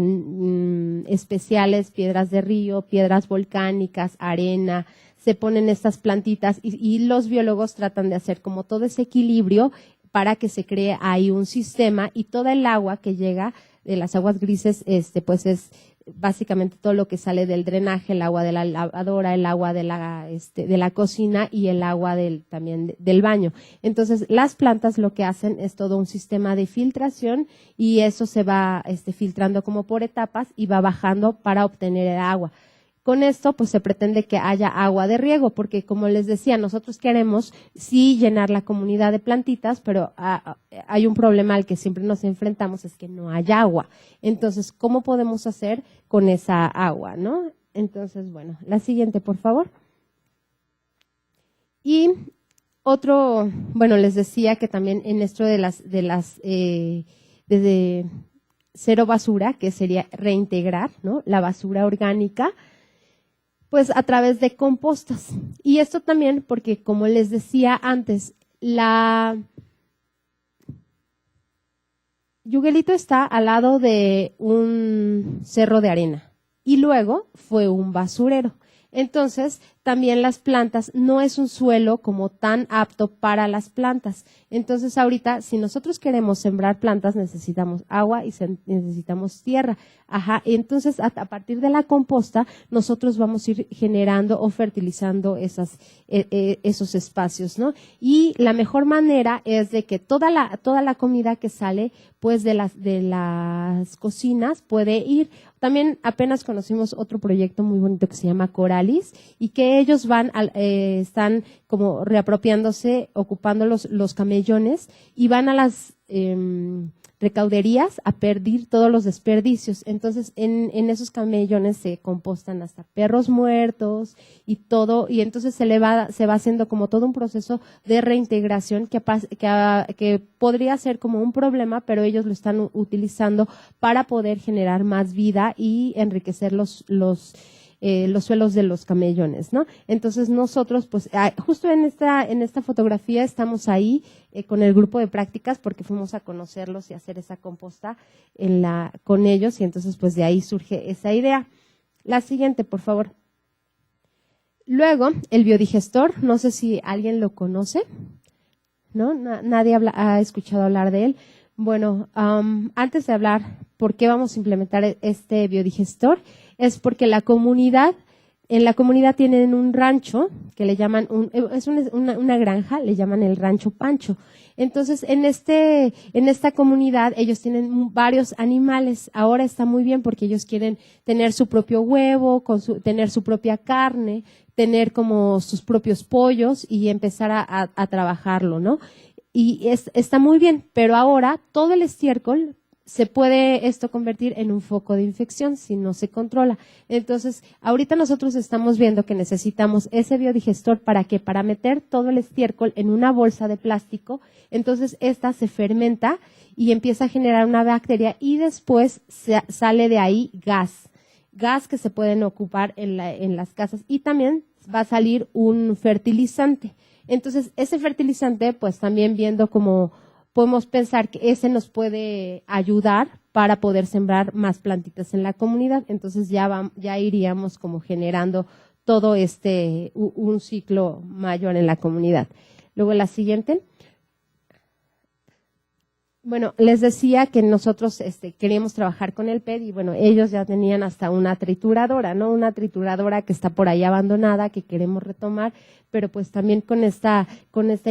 especiales, piedras de río, piedras volcánicas, arena, se ponen estas plantitas y los biólogos tratan de hacer como todo ese equilibrio para que se cree ahí un sistema y toda el agua que llega de las aguas grises, pues es básicamente todo lo que sale del drenaje, el agua de la lavadora, el agua de la cocina y el agua también del baño. Entonces, las plantas lo que hacen es todo un sistema de filtración y eso se va filtrando como por etapas y va bajando para obtener el agua. Con esto, pues se pretende que haya agua de riego, porque como les decía, nosotros queremos sí llenar la comunidad de plantitas, pero hay un problema al que siempre nos enfrentamos, es que no hay agua. Entonces, ¿cómo podemos hacer con esa agua, no? Entonces, bueno, la siguiente, por favor. Y les decía que también en esto desde cero basura, que sería reintegrar, ¿no? La basura orgánica, pues a través de compostas. Y esto también porque, como les decía antes, Yuguelito está al lado de un cerro de arena y luego fue un basurero. Entonces, también las plantas, no es un suelo como tan apto para las plantas. Entonces, ahorita, si nosotros queremos sembrar plantas, necesitamos agua y necesitamos tierra. Entonces, a partir de la composta, nosotros vamos a ir generando o fertilizando esos espacios, ¿no? Y la mejor manera es de que toda la comida que sale, pues, de las cocinas puede ir. También apenas conocimos otro proyecto muy bonito que se llama Coralis y que ellos están como reapropiándose, ocupando los camellones y van a las recauderías a perder todos los desperdicios. Entonces, en esos camellones se compostan hasta perros muertos y todo, y entonces se va haciendo como todo un proceso de reintegración que podría ser como un problema, pero ellos lo están utilizando para poder generar más vida y enriquecer los suelos de los camellones, ¿no? Entonces nosotros, pues, justo en esta fotografía estamos ahí con el grupo de prácticas porque fuimos a conocerlos y hacer esa composta con ellos y entonces, pues, de ahí surge esa idea. La siguiente, por favor. Luego, el biodigestor, no sé si alguien lo conoce, ¿no? Nadie ha escuchado hablar de él. Bueno, antes de hablar por qué vamos a implementar este biodigestor, es porque en la comunidad tienen un rancho que le llaman es una granja, le llaman el Rancho Pancho. Entonces, en esta comunidad ellos tienen varios animales. Ahora está muy bien porque ellos quieren tener su propio huevo, tener su propia carne, tener como sus propios pollos y empezar a trabajarlo, ¿no? Y está muy bien, pero ahora todo el estiércol se puede esto convertir en un foco de infección si no se controla. Entonces, ahorita nosotros estamos viendo que necesitamos ese biodigestor para meter todo el estiércol en una bolsa de plástico. Entonces, esta se fermenta y empieza a generar una bacteria y después sale de ahí gas que se pueden ocupar en las casas y también va a salir un fertilizante. Entonces, ese fertilizante, pues también viendo cómo podemos pensar que ese nos puede ayudar para poder sembrar más plantitas en la comunidad. Entonces ya iríamos como generando todo un ciclo mayor en la comunidad. Luego la siguiente. Bueno, les decía que nosotros queríamos trabajar con el PET y bueno, ellos ya tenían hasta una trituradora, ¿no? Una trituradora que está por ahí abandonada, que queremos retomar, pero pues también con esta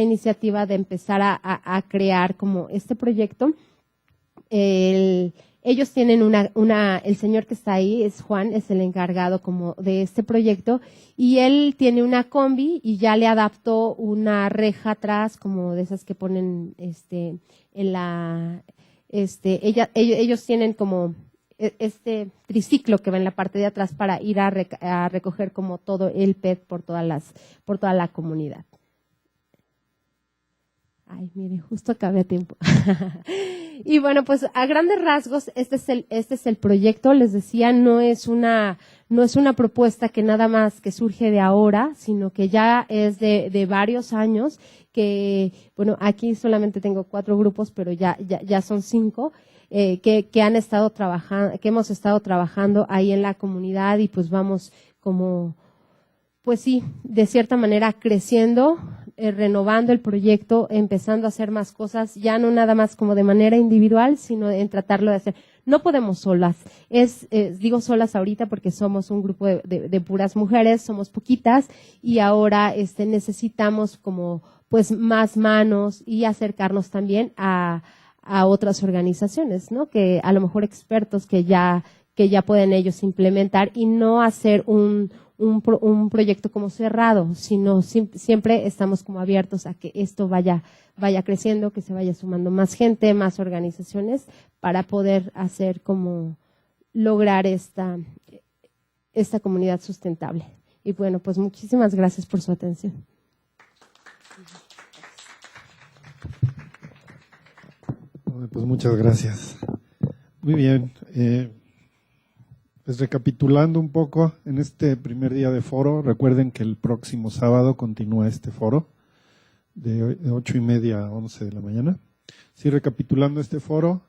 iniciativa de empezar a crear como este proyecto, ellos tienen el señor que está ahí, es Juan, es el encargado como de este proyecto, y él tiene una combi y ya le adaptó una reja atrás, como de esas que ponen, ellos tienen como este triciclo que va en la parte de atrás para ir a recoger como todo el PET por toda la comunidad. Ay, mire, justo acabé a tiempo. Y bueno, pues a grandes rasgos, este es el proyecto. Les decía, no es una propuesta que nada más que surge de ahora, sino que ya es de varios años, que, bueno, aquí solamente tengo 4 grupos, pero ya son 5, que han estado trabajando, que hemos estado trabajando ahí en la comunidad y pues vamos como, pues sí, de cierta manera creciendo, renovando el proyecto, empezando a hacer más cosas, ya no nada más como de manera individual, sino en tratarlo de hacer. No podemos solas, digo solas ahorita porque somos un grupo de puras mujeres, somos poquitas y ahora necesitamos como pues más manos y acercarnos también a otras organizaciones, ¿no? Que a lo mejor expertos que ya pueden ellos implementar y no hacer un proyecto como cerrado, sino siempre estamos como abiertos a que esto vaya creciendo, que se vaya sumando más gente, más organizaciones para poder hacer como lograr esta comunidad sustentable. Y bueno, pues muchísimas gracias por su atención. Pues muchas gracias. Muy bien. Pues recapitulando un poco, en este primer día de foro, recuerden que el próximo sábado continúa este foro de 8:30 a 11 de la mañana. Sí, recapitulando este foro,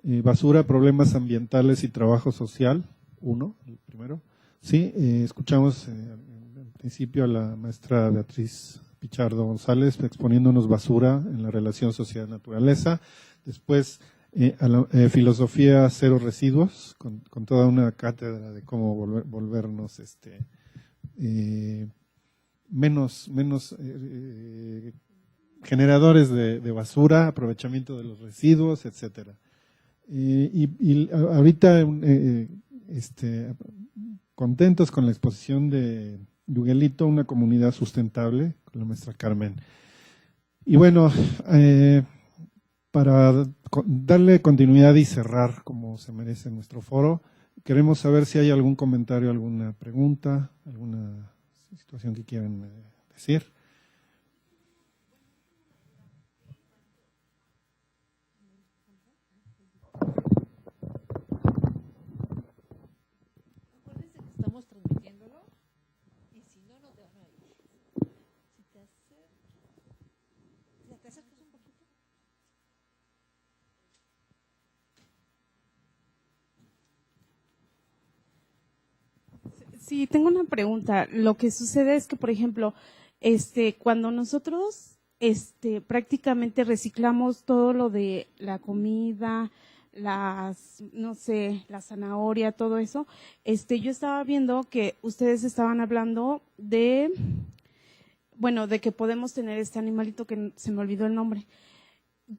basura, problemas ambientales y trabajo social, 1, el primero. Sí, escuchamos en principio a la maestra Beatriz Pichardo González exponiéndonos basura en la relación sociedad-naturaleza. Después, a la filosofía cero residuos, con toda una cátedra de cómo volvernos menos generadores de basura, aprovechamiento de los residuos, etcétera. Y ahorita contentos con la exposición de Yuguelito, una comunidad sustentable, con la maestra Carmen. Y bueno, para darle continuidad y cerrar como se merece nuestro foro, queremos saber si hay algún comentario, alguna pregunta, alguna situación que quieran decir. Estamos transmitiéndolo y si no, no te van a oír. Si te acercas un poquito. Sí, tengo una pregunta. Lo que sucede es que, por ejemplo, cuando nosotros prácticamente reciclamos todo lo de la comida, no sé, la zanahoria, todo eso, yo estaba viendo que ustedes estaban hablando de, bueno, de que podemos tener este animalito que se me olvidó el nombre.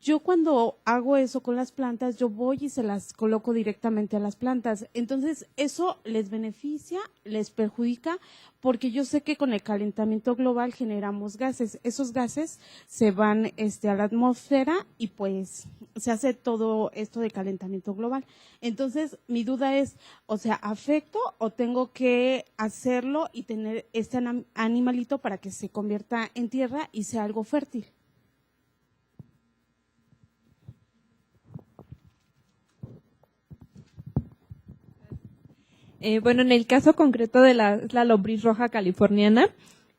Yo cuando hago eso con las plantas, yo voy y se las coloco directamente a las plantas. Entonces, eso les beneficia, les perjudica, porque yo sé que con el calentamiento global generamos gases. Esos gases se van a la atmósfera y pues se hace todo esto de calentamiento global. Entonces, mi duda es, o sea, ¿afecto o tengo que hacerlo y tener este animalito para que se convierta en tierra y sea algo fértil? Bueno, en el caso concreto de la lombriz roja californiana,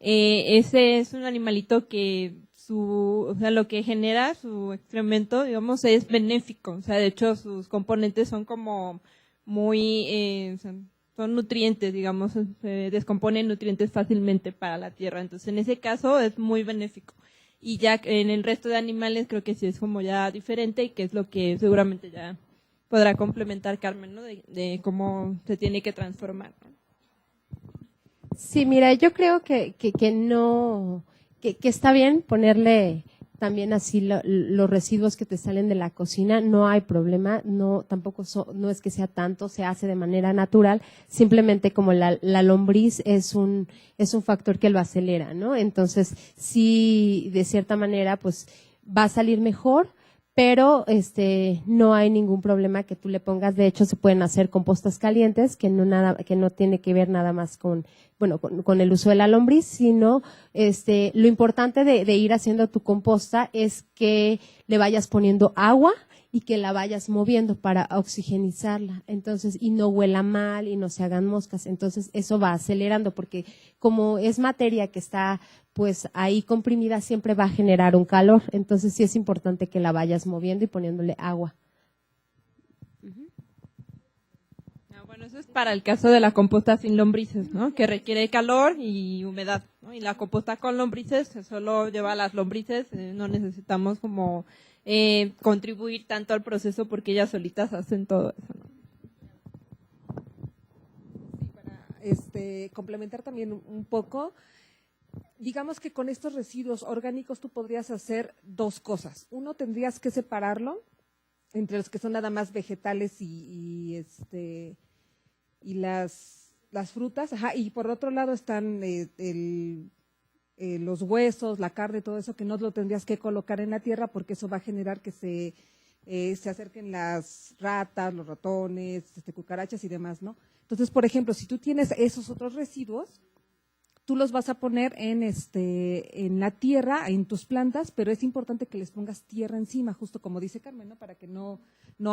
ese es un animalito que lo que genera su excremento, digamos, es benéfico. O sea, de hecho, sus componentes son como muy, son nutrientes, digamos, se descomponen nutrientes fácilmente para la tierra. Entonces, en ese caso es muy benéfico. y ya en el resto de animales creo que sí es como ya diferente y que es lo que seguramente ya podrá complementar Carmen, ¿no? De cómo se tiene que transformar, ¿no? Sí, mira, yo creo que no, que está bien ponerle también así los residuos que te salen de la cocina, no hay problema, no tampoco no es que sea tanto, se hace de manera natural, simplemente como la lombriz es un factor que lo acelera, ¿no? Entonces, sí, de cierta manera, pues va a salir mejor, pero no hay ningún problema que tú le pongas. De hecho, se pueden hacer compostas calientes que no tiene que ver nada más con el uso de la lombriz, sino lo importante de ir haciendo tu composta es que le vayas poniendo agua y que la vayas moviendo para oxigenizarla, entonces, y no huela mal y no se hagan moscas. Entonces, eso va acelerando, porque como es materia que está pues ahí comprimida, siempre va a generar un calor. Entonces, sí es importante que la vayas moviendo y poniéndole agua. Bueno, eso es para el caso de la composta sin lombrices, ¿no? Que requiere calor y humedad, ¿no? Y la composta con lombrices solo lleva a las lombrices, no necesitamos como contribuir tanto al proceso porque ellas solitas hacen todo eso, ¿no? Sí, para complementar también un poco, digamos que con estos residuos orgánicos tú podrías hacer dos cosas. Uno, tendrías que separarlo entre los que son nada más vegetales y las frutas, ajá, y por otro lado están los huesos, la carne, todo eso que no lo tendrías que colocar en la tierra porque eso va a generar que se acerquen las ratas, los ratones, cucarachas y demás, ¿no? Entonces, por ejemplo, si tú tienes esos otros residuos, tú los vas a poner en la tierra, en tus plantas, pero es importante que les pongas tierra encima, justo como dice Carmen, ¿no? Para que no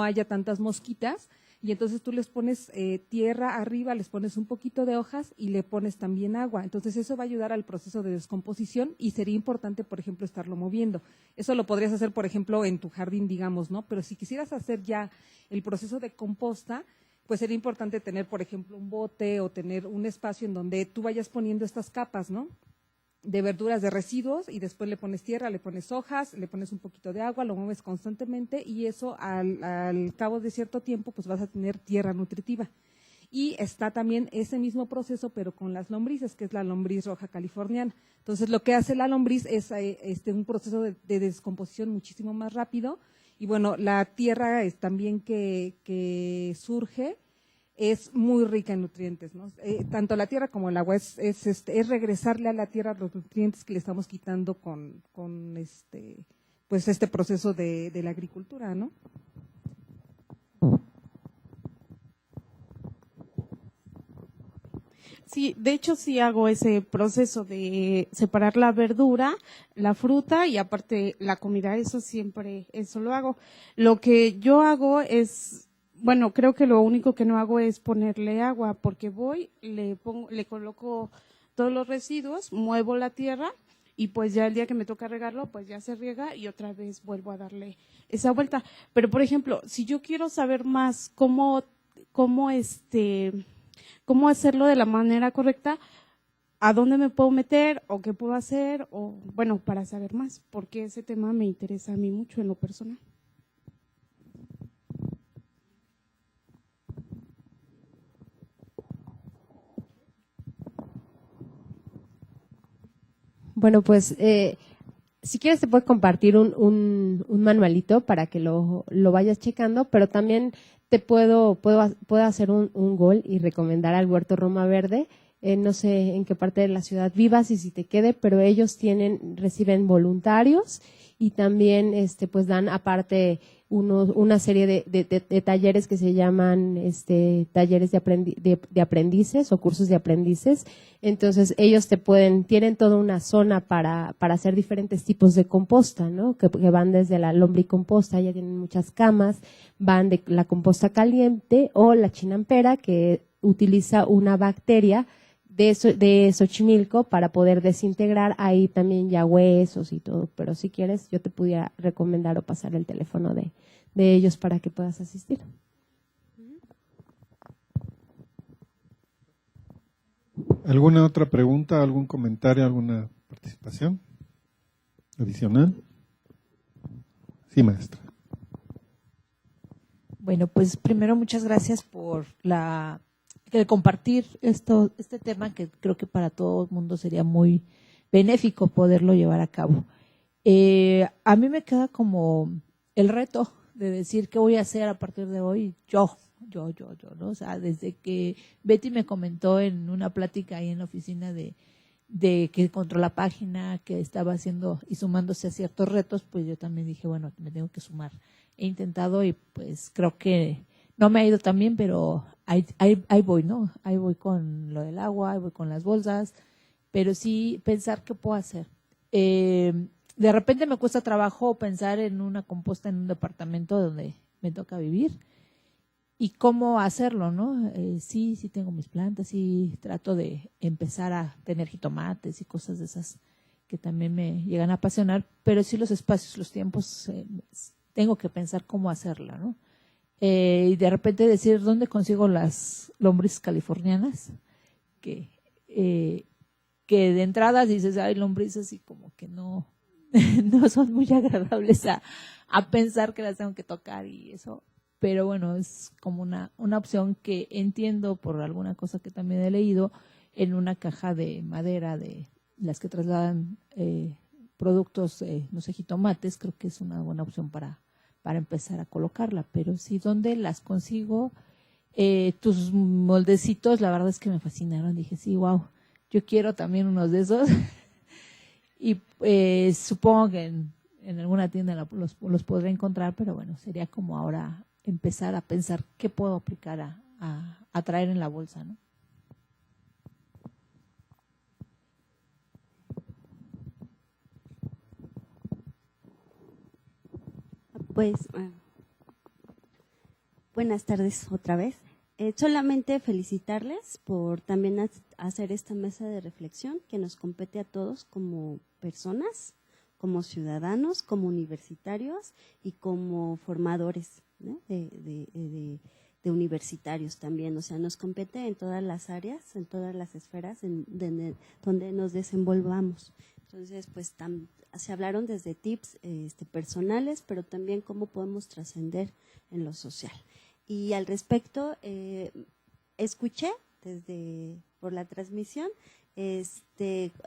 haya tantas mosquitas. Y entonces tú les pones tierra arriba, les pones un poquito de hojas y le pones también agua. Entonces eso va a ayudar al proceso de descomposición y sería importante, por ejemplo, estarlo moviendo. Eso lo podrías hacer, por ejemplo, en tu jardín, digamos, ¿no? Pero si quisieras hacer ya el proceso de composta, pues sería importante tener, por ejemplo, un bote o tener un espacio en donde tú vayas poniendo estas capas, ¿no? De verduras, de residuos, y después le pones tierra, le pones hojas, le pones un poquito de agua, lo mueves constantemente y eso al cabo de cierto tiempo pues vas a tener tierra nutritiva. Y está también ese mismo proceso pero con las lombrices, que es la lombriz roja californiana. Entonces lo que hace la lombriz es un proceso de descomposición muchísimo más rápido y bueno, la tierra es también que surge es muy rica en nutrientes, ¿no? Tanto la tierra como el agua es regresarle a la tierra los nutrientes que le estamos quitando con este proceso de la agricultura, ¿no? Sí, de hecho sí hago ese proceso de separar la verdura, la fruta y aparte la comida, eso lo hago. Lo que yo hago es, bueno, creo que lo único que no hago es ponerle agua, porque le coloco todos los residuos, muevo la tierra y pues ya el día que me toca regarlo, pues ya se riega y otra vez vuelvo a darle esa vuelta. Pero por ejemplo, si yo quiero saber más cómo hacerlo de la manera correcta, a dónde me puedo meter o qué puedo hacer, o bueno, para saber más, porque ese tema me interesa a mí mucho en lo personal. Bueno, pues si quieres te puedo compartir un manualito para que lo vayas checando, pero también te puedo hacer un gol y recomendar al Huerto Roma Verde. No sé en qué parte de la ciudad vivas y si te quede, pero ellos reciben voluntarios y también pues dan aparte una serie de talleres que se llaman talleres de aprendices o cursos de aprendices. Entonces ellos tienen toda una zona para hacer diferentes tipos de composta, ¿no? Que van desde la lombricomposta, ya tienen muchas camas, van de la composta caliente o la chinampera, que utiliza una bacteria de Xochimilco para poder desintegrar ahí también ya huesos y todo, pero si quieres yo te pudiera recomendar o pasar el teléfono de ellos para que puedas asistir. ¿Alguna otra pregunta, algún comentario, alguna participación? adicional. Sí, maestra. Bueno, pues primero muchas gracias por el compartir este tema que creo que para todo el mundo sería muy benéfico poderlo llevar a cabo. A mí me queda como el reto de decir qué voy a hacer a partir de hoy yo, ¿no? O sea, desde que Betty me comentó en una plática ahí en la oficina de que encontró la página, que estaba haciendo y sumándose a ciertos retos, pues yo también dije, bueno, me tengo que sumar. He intentado y pues creo que no me ha ido tan bien, pero ahí voy, ¿no? Ahí voy con lo del agua, ahí voy con las bolsas, pero sí pensar qué puedo hacer. De repente me cuesta trabajo pensar en una composta en un departamento donde me toca vivir y cómo hacerlo, ¿no? Sí tengo mis plantas, sí trato de empezar a tener jitomates y cosas de esas que también me llegan a apasionar, pero sí los espacios, los tiempos, tengo que pensar cómo hacerla, ¿no? Y de repente decir, ¿dónde consigo las lombrices californianas? Que de entrada dices, hay lombrices y como que no son muy agradables a pensar que las tengo que tocar y eso. Pero bueno, es como una opción que entiendo por alguna cosa que también he leído en una caja de madera de las que trasladan productos, no sé, jitomates, creo que es una buena opción para empezar a colocarla. Pero sí, ¿dónde las consigo? Tus moldecitos, la verdad es que me fascinaron. Dije, sí, wow, yo quiero también unos de esos. Y supongo que en alguna tienda los podré encontrar, pero bueno, sería como ahora empezar a pensar qué puedo aplicar a traer en la bolsa, ¿no? Pues, buenas tardes otra vez. Solamente felicitarles por también hacer esta mesa de reflexión que nos compete a todos como personas, como ciudadanos, como universitarios y como formadores, ¿no? de universitarios también. O sea, nos compete en todas las áreas, en todas las esferas donde nos desenvolvamos. Entonces, pues se hablaron desde tips personales, pero también cómo podemos trascender en lo social. Y al respecto, escuché por la transmisión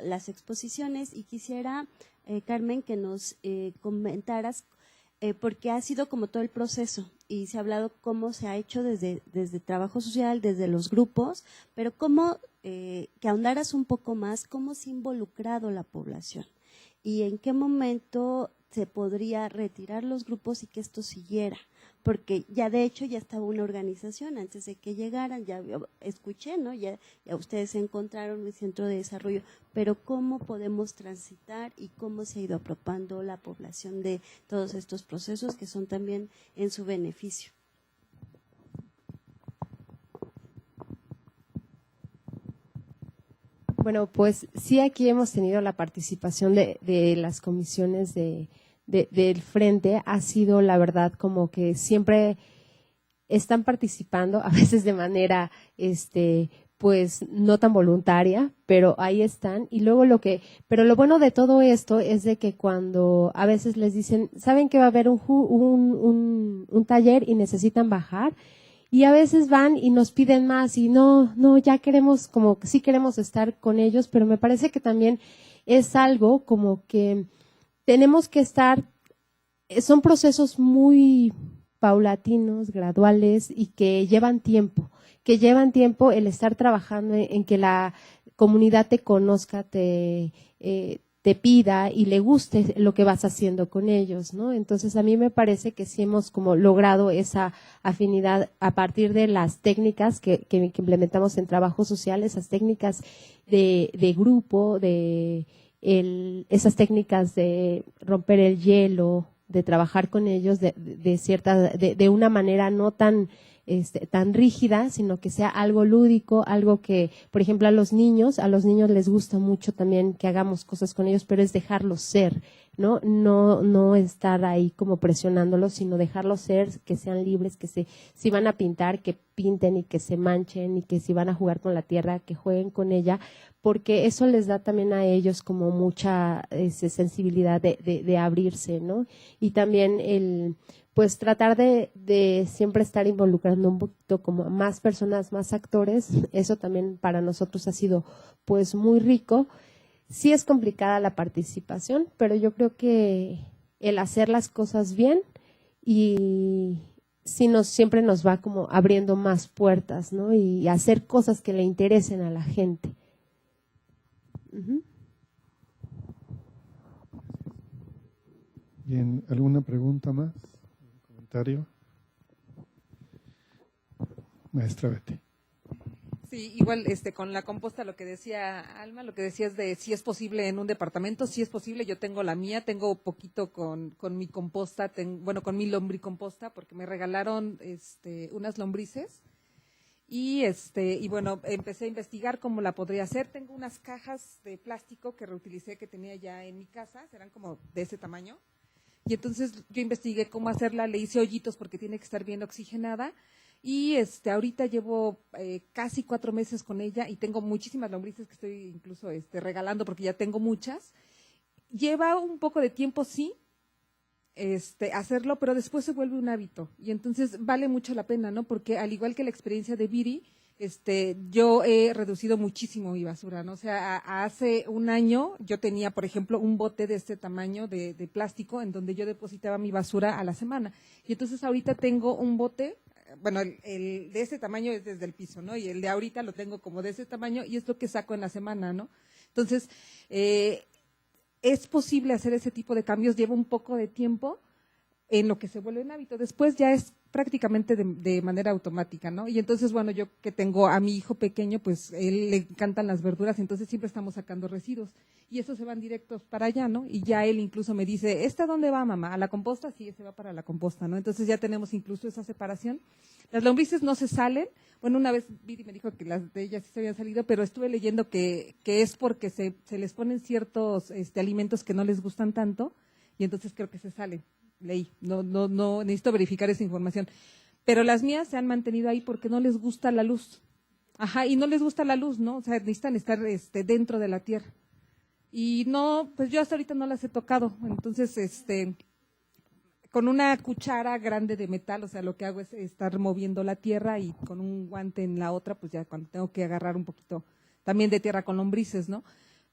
las exposiciones y quisiera, Carmen, que nos comentaras, porque ha sido como todo el proceso y se ha hablado cómo se ha hecho desde trabajo social, desde los grupos, pero cómo, que ahondaras un poco más, cómo se ha involucrado la población y en qué momento se podría retirar los grupos y que esto siguiera, porque ya de hecho ya estaba una organización antes de que llegaran, ya escuché, ¿no? Ya ustedes se encontraron en el centro de desarrollo, pero cómo podemos transitar y cómo se ha ido apropiando la población de todos estos procesos que son también en su beneficio. Bueno, pues sí, aquí hemos tenido la participación de las comisiones del frente. Ha sido, la verdad, como que siempre están participando, a veces de manera, pues no tan voluntaria, pero ahí están. Y luego pero lo bueno de todo esto es de que cuando a veces les dicen, saben que va a haber un taller y necesitan bajar, y a veces van y nos piden más y no, ya queremos, como que sí queremos estar con ellos, pero me parece que también es algo como que tenemos que estar, son procesos muy paulatinos, graduales y que llevan tiempo el estar trabajando en que la comunidad te conozca, te pida y le guste lo que vas haciendo con ellos, ¿no? Entonces a mí me parece que sí hemos como logrado esa afinidad a partir de las técnicas que implementamos en trabajo social, esas técnicas de grupo, esas técnicas de romper el hielo, de trabajar con ellos de una manera no tan rígida, sino que sea algo lúdico, algo que, por ejemplo, a los niños les gusta mucho también que hagamos cosas con ellos, pero es dejarlos ser, ¿no? No estar ahí como presionándolos, sino dejarlos ser, que sean libres, si van a pintar, que pinten y que se manchen, y que si van a jugar con la tierra, que jueguen con ella, porque eso les da también a ellos como mucha sensibilidad de abrirse, ¿no? Y también pues tratar de siempre estar involucrando un poquito como a más personas, más actores, eso también para nosotros ha sido pues muy rico. Sí es complicada la participación, pero yo creo que el hacer las cosas bien y siempre nos va como abriendo más puertas, ¿no? Y hacer cosas que le interesen a la gente. Bien, ¿alguna pregunta más? ¿Algún comentario? Maestra Betty. Sí, igual con la composta, lo que decía Alma, lo que decías de si es posible en un departamento, sí es posible. Yo tengo la mía, tengo poquito con mi composta, con mi lombricomposta, porque me regalaron unas lombrices y bueno, empecé a investigar cómo la podría hacer. Tengo unas cajas de plástico que reutilicé, que tenía ya en mi casa, serán como de ese tamaño. Y entonces yo investigué cómo hacerla, le hice hoyitos porque tiene que estar bien oxigenada. Y ahorita llevo casi 4 meses con ella y tengo muchísimas lombrices que estoy incluso regalando porque ya tengo muchas. Lleva un poco de tiempo, sí, hacerlo, pero después se vuelve un hábito. Y entonces vale mucho la pena, ¿no? Porque al igual que la experiencia de Viri, yo he reducido muchísimo mi basura, ¿no? O sea, hace un año yo tenía, por ejemplo, un bote de este tamaño de plástico en donde yo depositaba mi basura a la semana. Y entonces ahorita tengo un bote. Bueno, el de ese tamaño es desde el piso, ¿no? Y el de ahorita lo tengo como de ese tamaño y es lo que saco en la semana, ¿no? Entonces, es posible hacer ese tipo de cambios, lleva un poco de tiempo en lo que se vuelve un hábito. Después ya es prácticamente de manera automática, ¿no? Y entonces, bueno, yo que tengo a mi hijo pequeño, pues él le encantan las verduras, entonces siempre estamos sacando residuos y esos se van directos para allá, ¿no? Y ya él incluso me dice, ¿esta dónde va, mamá? ¿A la composta? Sí, ese va para la composta, ¿no? Entonces ya tenemos incluso esa separación. Las lombrices no se salen. Bueno, una vez Viri me dijo que las de ellas sí se habían salido, pero estuve leyendo que es porque se les ponen ciertos alimentos que no les gustan tanto y entonces creo que se salen. Leí, no necesito verificar esa información, pero las mías se han mantenido ahí porque no les gusta la luz. Ajá, y no les gusta la luz, ¿no? O sea, necesitan estar dentro de la tierra. Y no, pues yo hasta ahorita no las he tocado, entonces con una cuchara grande de metal, o sea, lo que hago es estar moviendo la tierra y con un guante en la otra, pues ya cuando tengo que agarrar un poquito también de tierra con lombrices, ¿no?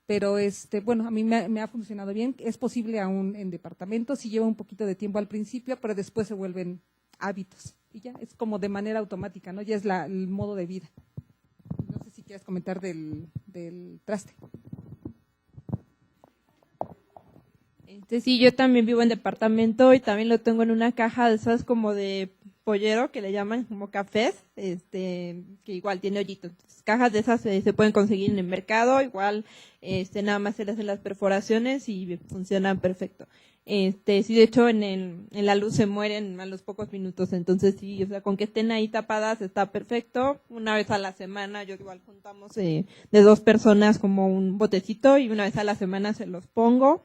Pero bueno, a mí me ha funcionado bien. Es posible aún en departamentos, sí lleva un poquito de tiempo al principio, pero después se vuelven hábitos. Y ya, es como de manera automática, ¿no? Ya es el modo de vida. No sé si quieres comentar del traste. Sí, yo también vivo en departamento y también lo tengo en una caja de esas como de pollero, que le llaman como cafés, que igual tiene hoyitos. Entonces, cajas de esas se pueden conseguir en el mercado, igual nada más se le hacen las perforaciones y funcionan perfecto. Sí, de hecho en la luz se mueren a los pocos minutos, entonces sí, o sea, con que estén ahí tapadas está perfecto. Una vez a la semana, yo igual juntamos de 2 personas como un botecito y una vez a la semana se los pongo.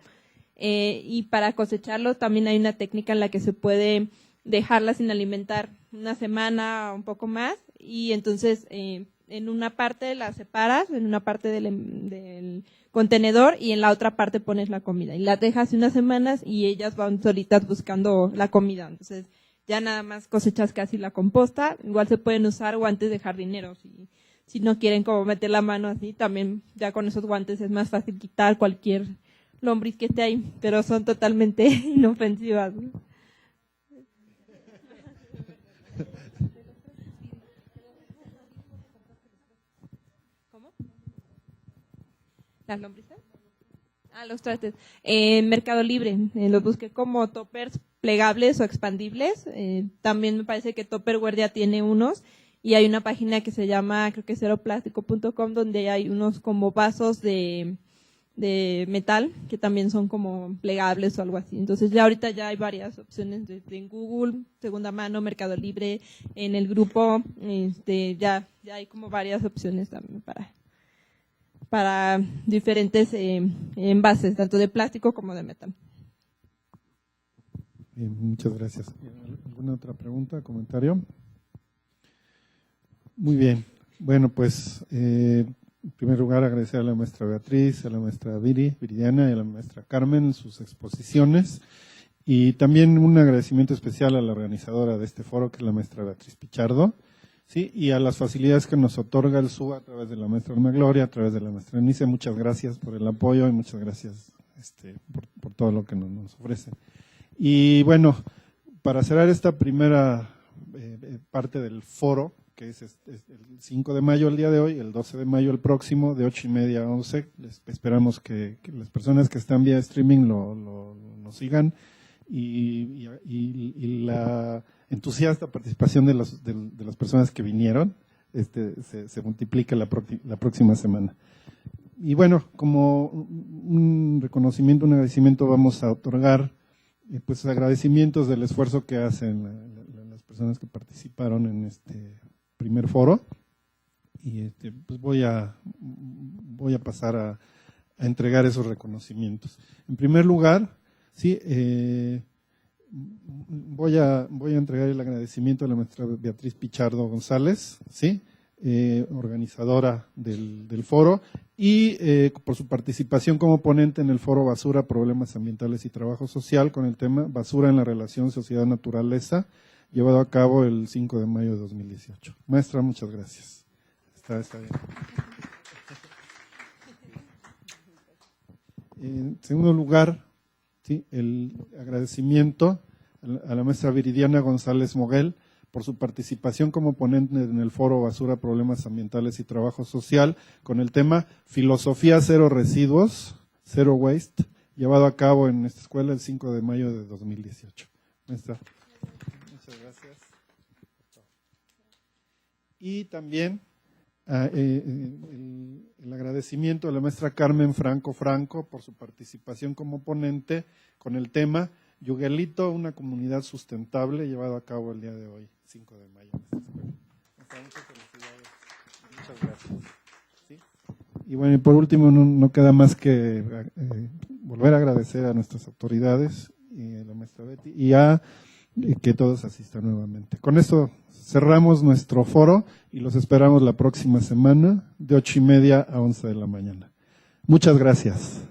Y para cosecharlo también hay una técnica en la que se puede dejarla sin alimentar una semana o un poco más y entonces en una parte la separas, en una parte del contenedor y en la otra parte pones la comida y la dejas unas semanas y ellas van solitas buscando la comida, entonces ya nada más cosechas casi la composta. Igual se pueden usar guantes de jardineros y si no quieren como meter la mano así, también ya con esos guantes es más fácil quitar cualquier lombriz que esté ahí, pero son totalmente inofensivas. ¿Cómo? ¿Las lombrices? Los trastes. En Mercado Libre, los busqué como toppers plegables o expandibles. También me parece que Tupperware ya tiene unos. Y hay una página que se llama, creo que ceroplástico.com, donde hay unos como vasos de metal que también son como plegables o algo así. Entonces ya ahorita ya hay varias opciones en Google, Segunda Mano, Mercado Libre, en el grupo, ya hay como varias opciones también para diferentes envases, tanto de plástico como de metal. Bien, muchas gracias. ¿Alguna otra pregunta, comentario? Muy bien. Bueno, pues en primer lugar agradecer a la maestra Beatriz, a la maestra Viridiana y a la maestra Carmen sus exposiciones, y también un agradecimiento especial a la organizadora de este foro, que es la maestra Beatriz Pichardo, ¿sí? Y a las facilidades que nos otorga el SUA a través de la maestra Alma Gloria, a través de la maestra Enice. Muchas gracias por el apoyo y muchas gracias por todo lo que nos ofrecen. Y bueno, para cerrar esta primera parte del foro, que es el 5 de mayo el día de hoy, el 12 de mayo el próximo, de 8:30 a 11. Esperamos que las personas que están vía streaming nos sigan, y la entusiasta participación de las personas que vinieron se multiplica la próxima semana. Y bueno, como un reconocimiento, un agradecimiento, vamos a otorgar pues agradecimientos del esfuerzo que hacen las personas que participaron en este primer foro, y pues voy a pasar a entregar esos reconocimientos. En primer lugar, sí, voy a entregar el agradecimiento a la maestra Beatriz Pichardo González, sí, organizadora del foro, y por su participación como ponente en el foro Basura, Problemas Ambientales y Trabajo Social, con el tema Basura en la relación sociedad-naturaleza, llevado a cabo el 5 de mayo de 2018. Maestra, muchas gracias. Está bien. En segundo lugar, sí, el agradecimiento a la maestra Viridiana González Moguel por su participación como ponente en el foro Basura, Problemas Ambientales y Trabajo Social, con el tema Filosofía Cero Residuos, Zero Waste, llevado a cabo en esta escuela el 5 de mayo de 2018. Maestra. Muchas gracias. Y también el agradecimiento a la maestra Carmen Franco por su participación como ponente con el tema Yuguelito, una comunidad sustentable, llevado a cabo el día de hoy, 5 de mayo. Muchas felicidades. Muchas gracias. ¿Sí? Y bueno, y por último, no queda más que volver a agradecer a nuestras autoridades, y a la maestra Betty, y a que todos asistan nuevamente. Con esto cerramos nuestro foro y los esperamos la próxima semana de 8:30 a 11 de la mañana. Muchas gracias.